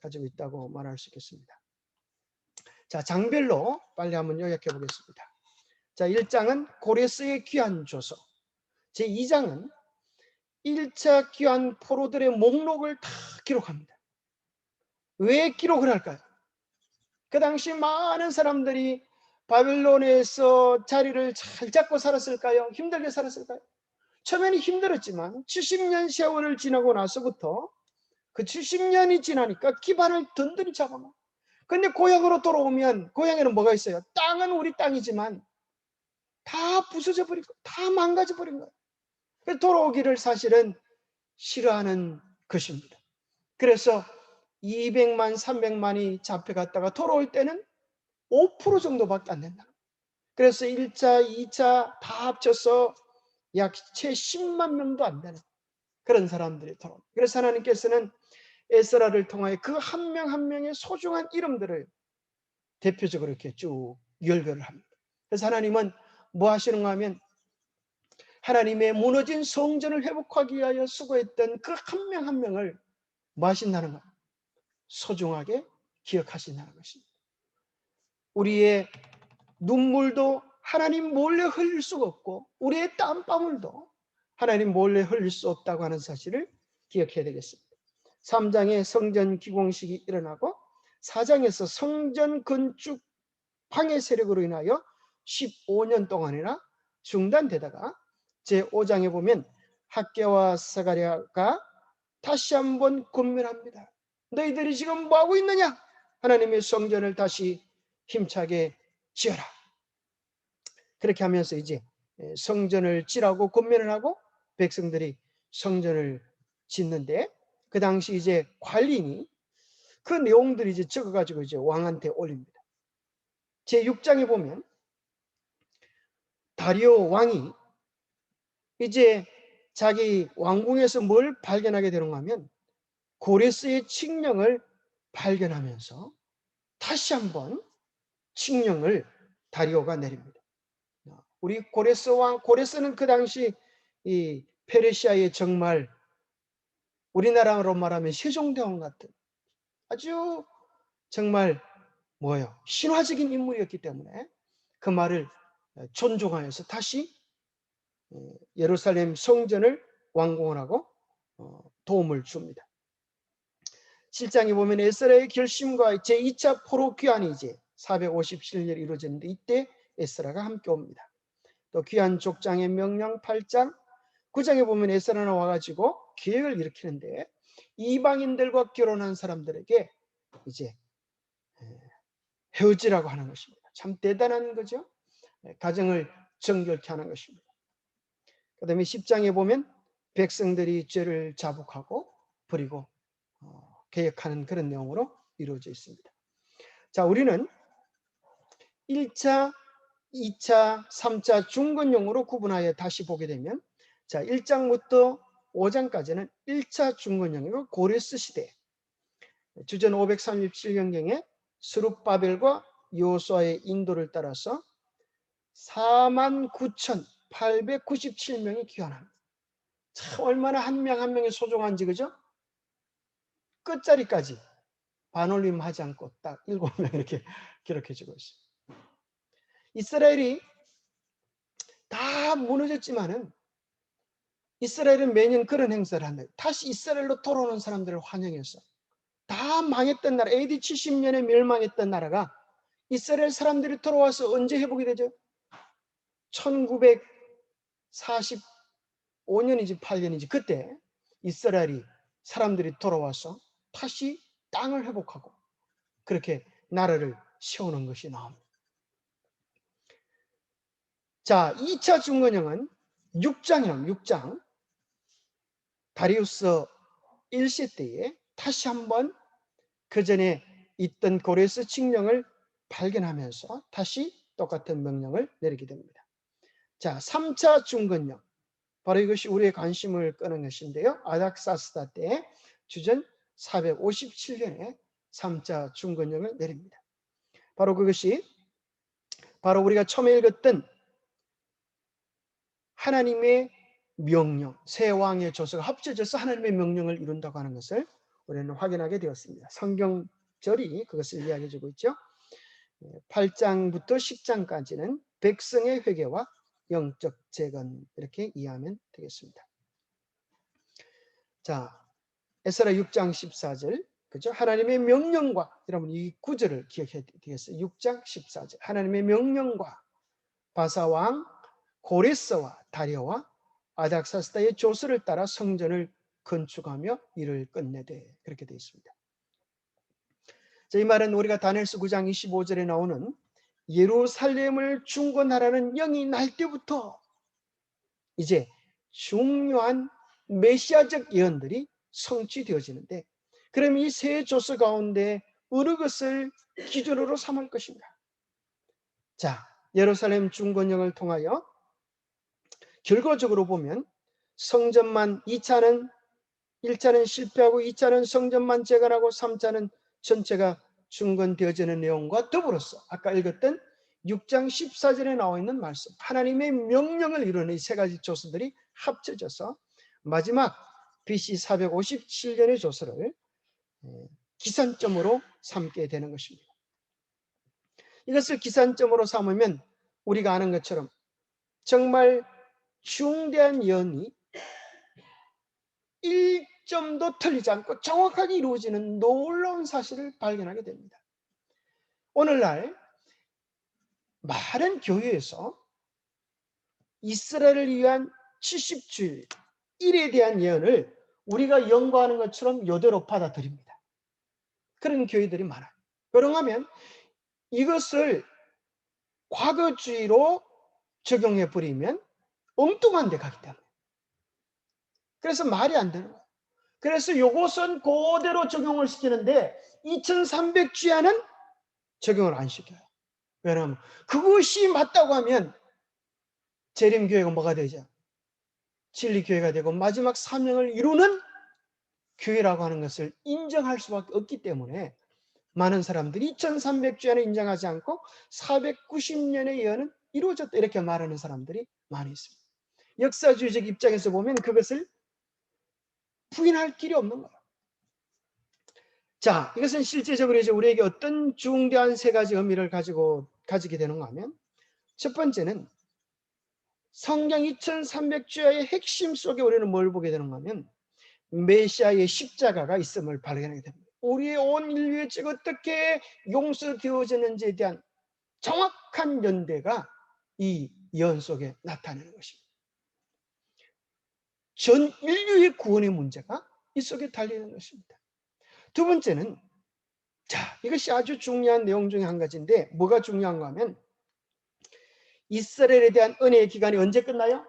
가지고 있다고 말할 수 있겠습니다. 자, 장별로 빨리 한번 요약해 보겠습니다. 자, 1장은 고레스의 귀환 조서, 제2장은 1차 귀환 포로들의 목록을 다 기록합니다. 왜 기록을 할까요? 그 당시 많은 사람들이 바벨론에서 자리를 잘 잡고 살았을까요? 힘들게 살았을까요? 처음에는 힘들었지만 70년 세월을 지나고 나서부터 그 70년이 지나니까 기반을 든든히 잡아놔. 근데 고향으로 돌아오면 고향에는 뭐가 있어요? 땅은 우리 땅이지만 다 부서져 버리고 다 망가져 버린 거예요. 그래서 돌아오기를 사실은 싫어하는 것입니다. 그래서 200만, 300만이 잡혀갔다가 돌아올 때는 5% 정도밖에 안 된다. 그래서 1차, 2차 다 합쳐서 약 채 10만 명도 안 되는 그런 사람들이 돌아옵니다. 그래서 하나님께서는 에스라를 통하여 그 한 명 한 명의 소중한 이름들을 대표적으로 이렇게 쭉 열거를 합니다. 그래서 하나님은 뭐 하시는가 하면 하나님의 무너진 성전을 회복하기 위하여 수고했던 그 한 명 한 명을 뭐 하신다는 거예요? 소중하게 기억하신다는 것입니다. 우리의 눈물도 하나님 몰래 흘릴 수가 없고 우리의 땀방울도 하나님 몰래 흘릴 수 없다고 하는 사실을 기억해야 되겠습니다. 3장에 성전 기공식이 일어나고 4장에서 성전 건축 방해 세력으로 인하여 15년 동안이나 중단되다가 제5장에 보면 학개와 스가랴가 다시 한번 권면합니다. 너희들이 지금 뭐하고 있느냐? 하나님의 성전을 다시 힘차게 지어라. 그렇게 하면서 이제 성전을 지라고 권면을 하고 백성들이 성전을 짓는데 그 당시 이제 관리인이 그 내용들이 이제 적어가지고 이제 왕한테 올립니다. 제6장에 보면 다리오 왕이 이제 자기 왕궁에서 뭘 발견하게 되는가 하면 고레스의 칙령을 발견하면서 다시 한번 칙령을 다리오가 내립니다. 우리 고레스 왕, 고레스는 그 당시 이 페르시아의 정말 우리나라로 말하면 세종대왕 같은 아주 정말 뭐예요? 신화적인 인물이었기 때문에 그 말을 존중하여서 다시 예루살렘 성전을 완공을 하고 도움을 줍니다. 7장에 보면 에스라의 결심과 제2차 포로 귀환이 이제 457년 이루어졌는데 이때 에스라가 함께 옵니다. 또 귀환 족장의 명령 8장 9장에 보면 에스라는 와가지고 계획을 일으키는데 이방인들과 결혼한 사람들에게 이제 헤어지라고 하는 것입니다. 참 대단한 거죠. 가정을 정결케 하는 것입니다. 그 다음에 10장에 보면 백성들이 죄를 자복하고 버리고 개혁하는 그런 내용으로 이루어져 있습니다. 자, 우리는 1차, 2차, 3차 중건용으로 구분하여 다시 보게 되면 자, 1장부터 5장까지는 1차 중건용이고 고레스 시대 주전 537년경에 스룹바벨과 여호수아의 인도를 따라서 49,897명이 귀환합니다. 참 얼마나 한 명 한 명이 소중한지 그죠? 끝자리까지 반올림 하지 않고 딱 7명 이렇게 기록해주고 있어요. 이스라엘이 다 무너졌지만은 이스라엘은 매년 그런 행사를 한다. 다시 이스라엘로 돌아오는 사람들을 환영해서 다 망했던 나라, AD 70년에 멸망했던 나라가 이스라엘 사람들이 돌아와서 언제 회복이 되죠? 1940 5년인지 8년인지 그때 이스라엘이 사람들이 돌아와서 다시 땅을 회복하고 그렇게 나라를 세우는 것이 나옵니다. 자, 2차 중건형은 6장이랍니다. 6장. 다리우스 1세 때에 다시 한번 그 전에 있던 고레스 칙령을 발견하면서 다시 똑같은 명령을 내리게 됩니다. 자, 3차 중건령. 바로 이것이 우리의 관심을 끄는 것인데요. 아닥사스다 때 주전 457년에 3차 중건령을 내립니다. 바로 그것이 바로 우리가 처음에 읽었던 하나님의 명령, 세 왕의 조서가 합쳐져서 하나님의 명령을 이룬다고 하는 것을 우리는 확인하게 되었습니다. 성경절이 그것을 이야기해 주고 있죠. 8장부터 10장까지는 백성의 회개와 영적 재건, 이렇게 이해하면 되겠습니다. 자, 에스라 6장 14절, 그죠? 하나님의 명령과, 여러분 이 구절을 기억해야 되겠어요. 6장 14절, 하나님의 명령과 바사왕 고레스와 다리오와 아닥사스다의 조서를 따라 성전을 건축하며 일을 끝내되, 그렇게 되어 있습니다. 자, 이 말은 우리가 다니엘서 9장 25절에 나오는 예루살렘을 중건하라는 영이 날 때부터 이제 중요한 메시아적 예언들이 성취되어지는데, 그럼 이 세 조서 가운데 어느 것을 기준으로 삼을 것인가? 자, 예루살렘 중건령을 통하여 결과적으로 보면 성전만 1차는 실패하고 2차는 성전만 재건하고 3차는 전체가 중건되어지는 내용과 더불어서 아까 읽었던 6장 14절에 나와 있는 말씀, 하나님의 명령을 이루는 이 세 가지 조서들이 합쳐져서 마지막 BC 457년의 조서를 기산점으로 삼게 되는 것입니다. 이것을 기산점으로 삼으면 우리가 아는 것처럼 정말 중대한 예언이 1점도 틀리지 않고 정확하게 이루어지는 놀라운 사실을 발견하게 됩니다. 오늘날 많은 교회에서 이스라엘을 위한 70주일, 일에 대한 예언을 우리가 연구하는 것처럼 이대로 받아들입니다. 그런 교회들이 많아요. 그러면 이것을 과거주의로 적용해 버리면 엉뚱한 데 가기 때문에. 그래서 말이 안 되는 거예요. 그래서 이것은 그대로 적용을 시키는데 2300주야는 적용을 안 시켜요. 왜냐하면 그것이 맞다고 하면 재림교회가 뭐가 되죠? 진리교회가 되고 마지막 사명을 이루는 교회라고 하는 것을 인정할 수밖에 없기 때문에 많은 사람들이 2300주야는 인정하지 않고 490년의 예언은 이루어졌다, 이렇게 말하는 사람들이 많이 있습니다. 역사주의적 입장에서 보면 그것을 부인할 길이 없는 거예요. 자, 이것은 실제적으로 이제 우리에게 어떤 중대한 세 가지 의미를 가지게 되는가 하면, 첫 번째는 성경 2300주야의 핵심 속에 우리는 뭘 보게 되는가 하면 메시아의 십자가가 있음을 발견하게 됩니다. 우리의 온 인류의 죄가 어떻게 용서되어졌는지에 대한 정확한 연대가 이 예언 속에 나타나는 것입니다. 전 인류의 구원의 문제가 이 속에 달리는 것입니다. 두 번째는, 자, 이것이 아주 중요한 내용 중에 한 가지인데 뭐가 중요한가 하면 이스라엘에 대한 은혜의 기간이 언제 끝나요?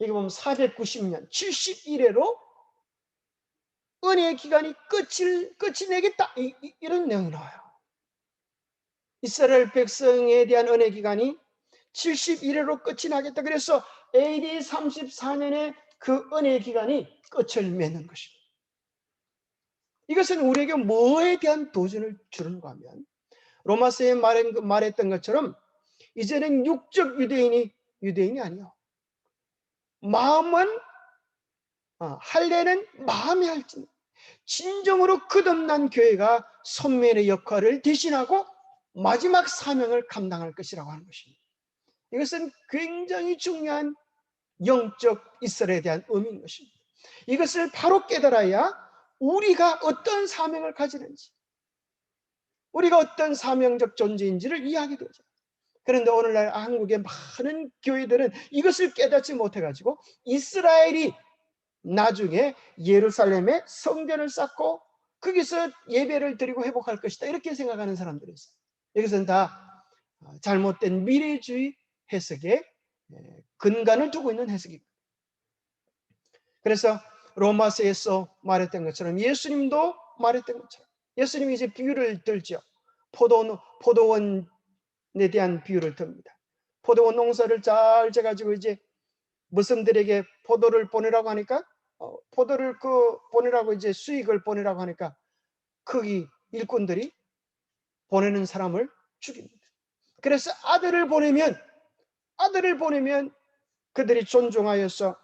여기 보면 490년 71회로 은혜의 기간이 끝이 내겠다, 이런 내용이 나와요. 이스라엘 백성에 대한 은혜 기간이 71회로 끝이 나겠다. 그래서 AD 34년에 그 은혜의 기간이 끝을 맺는 것입니다. 이것은 우리에게 뭐에 대한 도전을 주는가 하면 로마서에 말했던 것처럼 이제는 육적 유대인이 아니요, 마음은 할례는 마음이 할지 진정으로 거듭난 교회가 선면의 역할을 대신하고 마지막 사명을 감당할 것이라고 하는 것입니다. 이것은 굉장히 중요한 영적 이스라엘에 대한 의미인 것입니다. 이것을 바로 깨달아야 우리가 어떤 사명을 가지는지, 우리가 어떤 사명적 존재인지를 이해하게 되죠. 그런데 오늘날 한국의 많은 교회들은 이것을 깨닫지 못해가지고 이스라엘이 나중에 예루살렘에 성전을 쌓고 거기서 예배를 드리고 회복할 것이다, 이렇게 생각하는 사람들이 있어요. 여기서는 다 잘못된 미래주의 해석에 근간을 두고 있는 해석입니다. 그래서 로마서에서 말했던 것처럼, 예수님도 말했던 것처럼, 예수님이 이제 비유를 들죠. 포도원에 대한 비유를 듭니다. 포도원 농사를 잘 져가지고 이제 무슨들에게 포도를 보내라고 하니까, 포도를 보내라고, 이제 수익을 보내라고 하니까 거기 일꾼들이 보내는 사람을 죽입니다. 그래서 아들을 보내면 그들이 존중하여서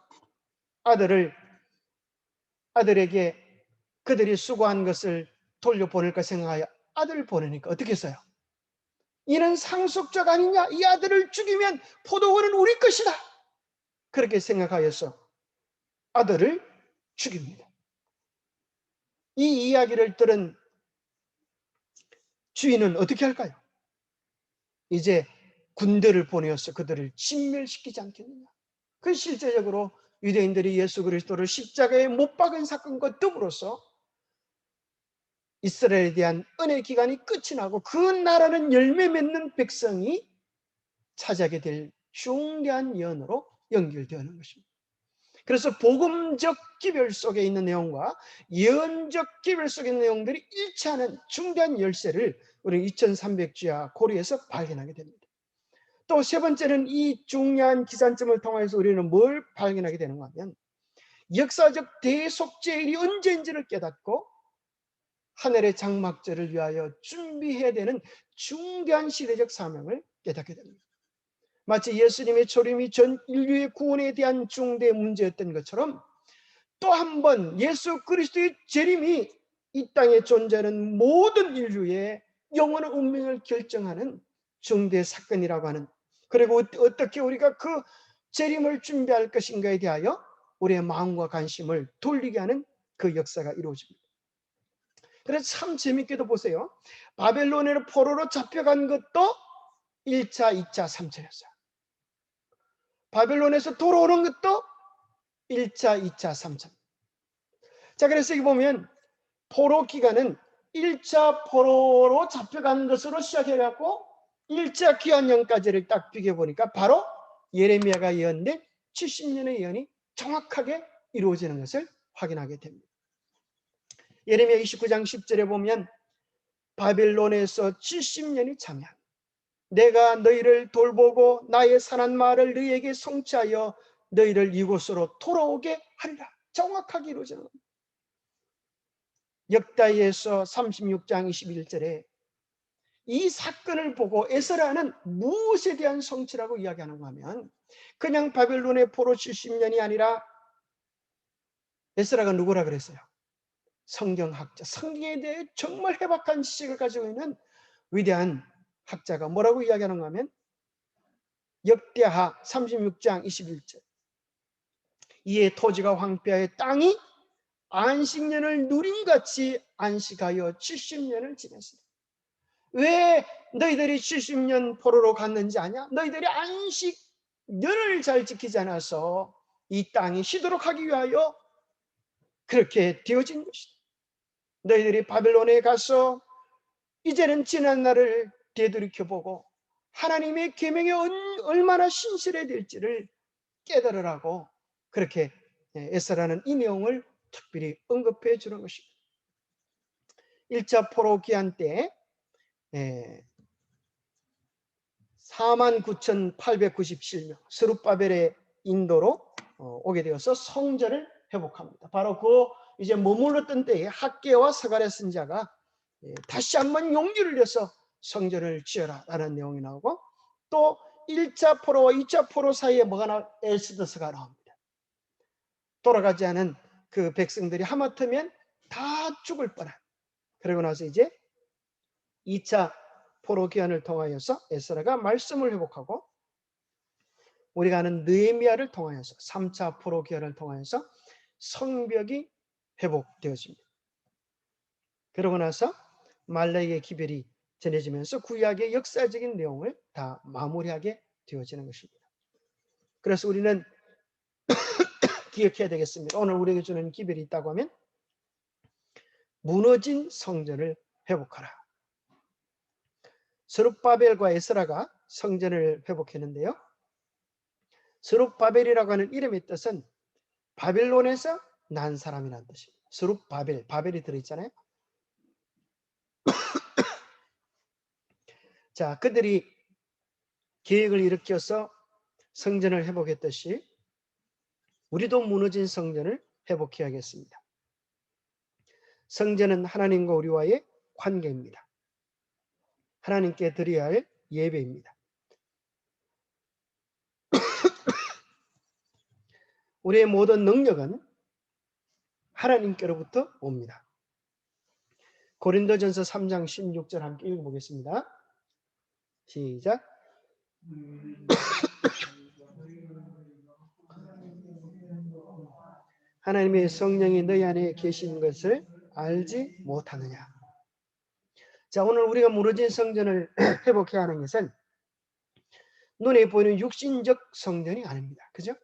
아들에게 그들이 수고한 것을 돌려보낼까 생각하여 아들을 보내니까 어떻게 했어요? 이는 상속자가 아니냐, 이 아들을 죽이면 포도원은 우리 것이다, 그렇게 생각하여서 아들을 죽입니다. 이 이야기를 들은 주인은 어떻게 할까요? 이제 군대를 보내어서 그들을 진멸시키지 않겠느냐. 그 실제적으로 유대인들이 예수 그리스도를 십자가에 못 박은 사건과 더불어서 이스라엘에 대한 은혜 기간이 끝이 나고 그 나라는 열매 맺는 백성이 차지하게 될 중대한 예언으로 연결되는 것입니다. 그래서 복음적 기별 속에 있는 내용과 예언적 기별 속에 있는 내용들이 일치하는 중대한 열쇠를 우리 2300주야 고리에서 발견하게 됩니다. 또 세 번째는, 이 중요한 기산점을 통해서 우리는 뭘 발견하게 되는가 하면, 역사적 대속죄일이 언제인지를 깨닫고 하늘의 장막절을 위하여 준비해야 되는 중대한 시대적 사명을 깨닫게 됩니다. 마치 예수님의 초림이 전 인류의 구원에 대한 중대 문제였던 것처럼, 또 한 번 예수 그리스도의 재림이 이 땅에 존재하는 모든 인류의 영원한 운명을 결정하는 중대 사건이라고 하는, 그리고 어떻게 우리가 그 재림을 준비할 것인가에 대하여 우리의 마음과 관심을 돌리게 하는 그 역사가 이루어집니다. 그래서 참 재밌게도 보세요. 바벨론의 포로로 잡혀간 것도 1차, 2차, 3차였어요. 바벨론에서 돌아오는 것도 1차, 2차, 3차. 자, 그래서 여기 보면 포로 기간은 1차 포로로 잡혀간 것으로 시작해갖고 1차 귀환년까지를 딱 비교해보니까 바로 예레미야가 예언된 70년의 예언이 정확하게 이루어지는 것을 확인하게 됩니다. 예레미야 29장 10절에 보면, 바벨론에서 70년이 참여한 내가 너희를 돌보고 나의 선한 말을 너희에게 성취하여 너희를 이곳으로 돌아오게 하리라. 정확하게 이루어지는 겁니다. 역다에서 36장 21절에 이 사건을 보고 에스라는 무엇에 대한 성취라고 이야기하는가 하면, 그냥 바벨론의 포로 70년이 아니라 에스라가 누구라 그랬어요? 성경학자, 성경에 대해 정말 해박한 지식을 가지고 있는 위대한 학자가 뭐라고 이야기하는가 하면, 역대하 36장 21절, 이에 토지가 황폐하여 땅이 안식년을 누림같이 안식하여 70년을 지냈으니. 왜 너희들이 70년 포로로 갔는지 아냐? 너희들이 안식년을 잘 지키지 않아서 이 땅이 쉬도록 하기 위하여 그렇게 되어진 것이다. 너희들이 바벨론에 가서 이제는 지난 날을 되돌이켜보고 하나님의 계명이 얼마나 신실해야 될지를 깨달으라고 그렇게 에스라는 이 내용을 특별히 언급해 주는 것입니다. 1차 포로 기한 때 49,897명 스룹바벨의 인도로 오게 되어서 성전을 회복합니다. 바로 그 이제 머물렀던 때에 학개와 스가랴 선지자가 다시 한번 용기를 내서 성전을 지어라 라는 내용이 나오고, 또 1차 포로와 2차 포로 사이에 뭐가 나와? 엘스더스가 나옵니다. 돌아가지 않은 그 백성들이 하마터면 다 죽을 뻔한. 그러고 나서 이제 2차 포로 기한을 통하여서 에스라가 말씀을 회복하고, 우리가 아는 느헤미야를 통하여서 3차 포로 기한을 통하여서 성벽이 회복되어집니다. 그러고 나서 말라기의 기별이 전해지면서 구약의 역사적인 내용을 다 마무리하게 되어지는 것입니다. 그래서 우리는 기억해야 되겠습니다. 오늘 우리에게 주는 기별이 있다고 하면 무너진 성전을 회복하라. 스룹바벨과 에스라가 성전을 회복했는데요. 스룹바벨이라고 하는 이름의 뜻은 바벨론에서 난 사람이라는 뜻입니다. 스룹바벨, 바벨이 들어있잖아요. 자, 그들이 계획을 일으켜서 성전을 회복했듯이 우리도 무너진 성전을 회복해야겠습니다. 성전은 하나님과 우리와의 관계입니다. 하나님께 드려야 할 예배입니다. 우리의 모든 능력은 하나님께로부터 옵니다. 고린도전서 3장 16절 함께 읽어보겠습니다. 시작. 하나님의 성령이 너희 안에 계신 것을 알지 못하느냐. 자, 오늘 우리가 무너진 성전을 회복해야 하는 것은 눈에 보이는 육신적 성전이 아닙니다. 그죠?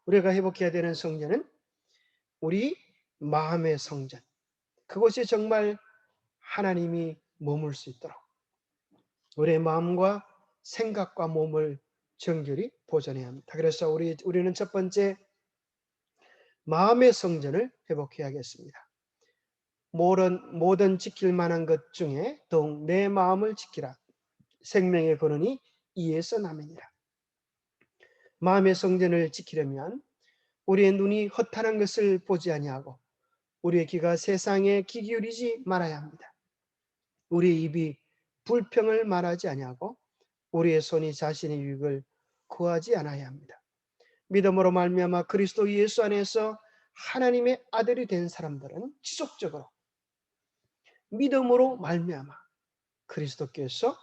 우리가 회복해야 되는 성전은 우리 마음의 성전. 그곳이 정말 하나님이 머물 수 있도록 우리의 마음과 생각과 몸을 정결히 보존해야 합니다. 그래서 우리는 첫 번째 마음의 성전을 회복해야겠습니다. 모든 지킬 만한 것 중에 더욱 내 마음을 지키라. 생명의 근원이 이에서 남으니라. 마음의 성전을 지키려면 우리의 눈이 허탄한 것을 보지 아니하고 우리의 귀가 세상에 귀 기울이지 말아야 합니다. 우리의 입이 불평을 말하지 아니하고 우리의 손이 자신의 유익을 구하지 않아야 합니다. 믿음으로 말미암아 그리스도 예수 안에서 하나님의 아들이 된 사람들은 지속적으로 믿음으로 말미암아 그리스도께서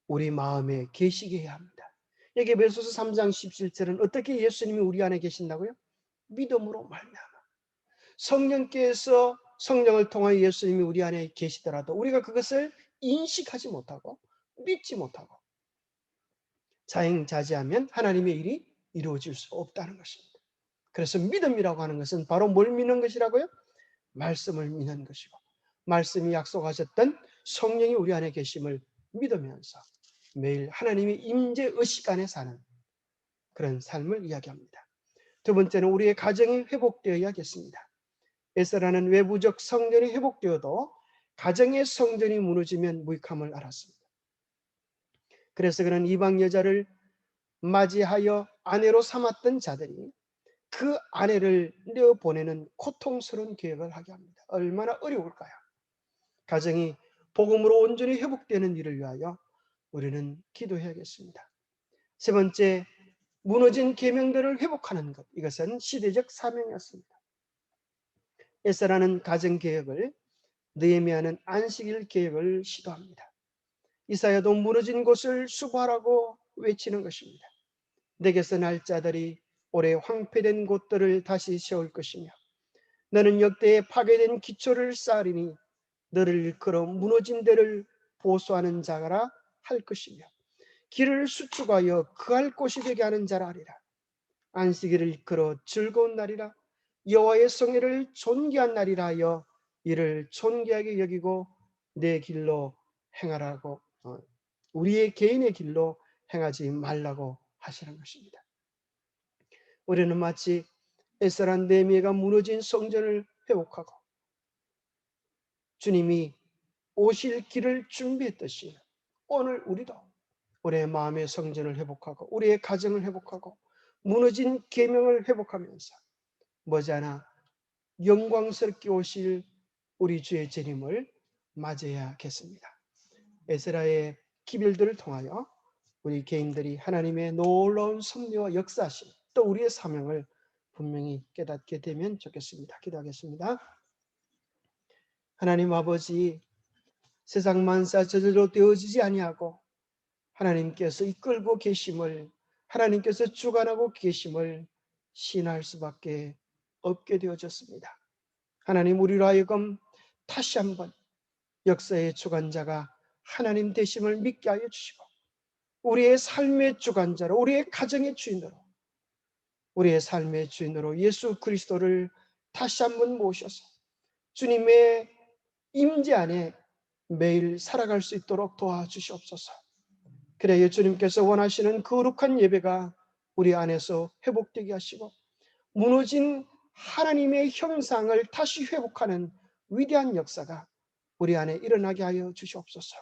우리 마음에 계시게 해야 합니다. 여기 에베소서 3장 17절은 어떻게 예수님이 우리 안에 계신다고요? 믿음으로 말미암아. 성령께서 성령을 통하여 예수님이 우리 안에 계시더라도 우리가 그것을 인식하지 못하고 믿지 못하고 자행자제하면 하나님의 일이 이루어질 수 없다는 것입니다. 그래서 믿음이라고 하는 것은 바로 뭘 믿는 것이라고요? 말씀을 믿는 것이고 말씀이 약속하셨던 성령이 우리 안에 계심을 믿으면서 매일 하나님의 임재 의식 안에 사는 그런 삶을 이야기합니다. 두 번째는 우리의 가정이 회복되어야겠습니다. 에스라는 외부적 성전이 회복되어도 가정의 성전이 무너지면 무익함을 알았습니다. 그래서 그는 이방 여자를 맞이하여 아내로 삼았던 자들이 그 아내를 내어보내는 고통스러운 계획을 하게 합니다. 얼마나 어려울까요? 가정이 복음으로 온전히 회복되는 일을 위하여 우리는 기도해야겠습니다. 세 번째, 무너진 계명들을 회복하는 것. 이것은 시대적 사명이었습니다. 에스라는 가정개혁을 느헤미야는 안식일 계획을 시도합니다. 이사야도 무너진 곳을 수고하라고 외치는 것입니다. 내게서 날 자들이 오래 황폐된 곳들을 다시 세울 것이며 너는 역대에 파괴된 기초를 쌓으리니 너를 일컬어 무너진 데를 보수하는 자가라 할 것이며 길을 수축하여 그할 곳이 되게 하는 자라 하리라. 안식일을 일컬어 즐거운 날이라 여호와의 성회를 존귀한 날이라 하여 이를 존귀하게 여기고 내 길로 행하라고 우리의 개인의 길로 행하지 말라고 하시는 것입니다. 우리는 마치 에스라 느헤미야가 무너진 성전을 회복하고 주님이 오실 길을 준비했듯이 오늘 우리도 우리의 마음의 성전을 회복하고 우리의 가정을 회복하고 무너진 계명을 회복하면서 머지않아 영광스럽게 오실 우리 주의 재림을 맞이해야겠습니다. 에스라의 기별들을 통하여 우리 개인들이 하나님의 놀라운 섭리와 역사하심 또 우리의 사명을 분명히 깨닫게 되면 좋겠습니다. 기도하겠습니다. 하나님 아버지, 세상 만사 저절로 되어지지 아니하고 하나님께서 이끌고 계심을 하나님께서 주관하고 계심을 신할 수밖에 없게 되어졌습니다. 하나님 우리로 하여금 다시 한번 역사의 주관자가 하나님 되심을 믿게 하여 주시고 우리의 삶의 주관자로, 우리의 가정의 주인으로, 우리의 삶의 주인으로 예수 그리스도를 다시 한번 모셔서 주님의 임재 안에 매일 살아갈 수 있도록 도와주시옵소서. 그래야 주님께서 원하시는 거룩한 예배가 우리 안에서 회복되게 하시고 무너진 하나님의 형상을 다시 회복하는 위대한 역사가 우리 안에 일어나게 하여 주시옵소서.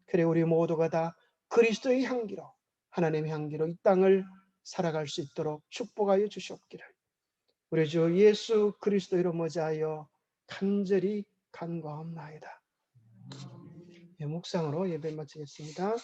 그래 우리 모두가 다 그리스도의 향기로, 하나님의 향기로 이 땅을 살아갈 수 있도록 축복하여 주시옵기를 우리 주 예수 그리스도 이름 모자하여 간절히 간구하옵나이다. 묵상으로 예배 마치겠습니다.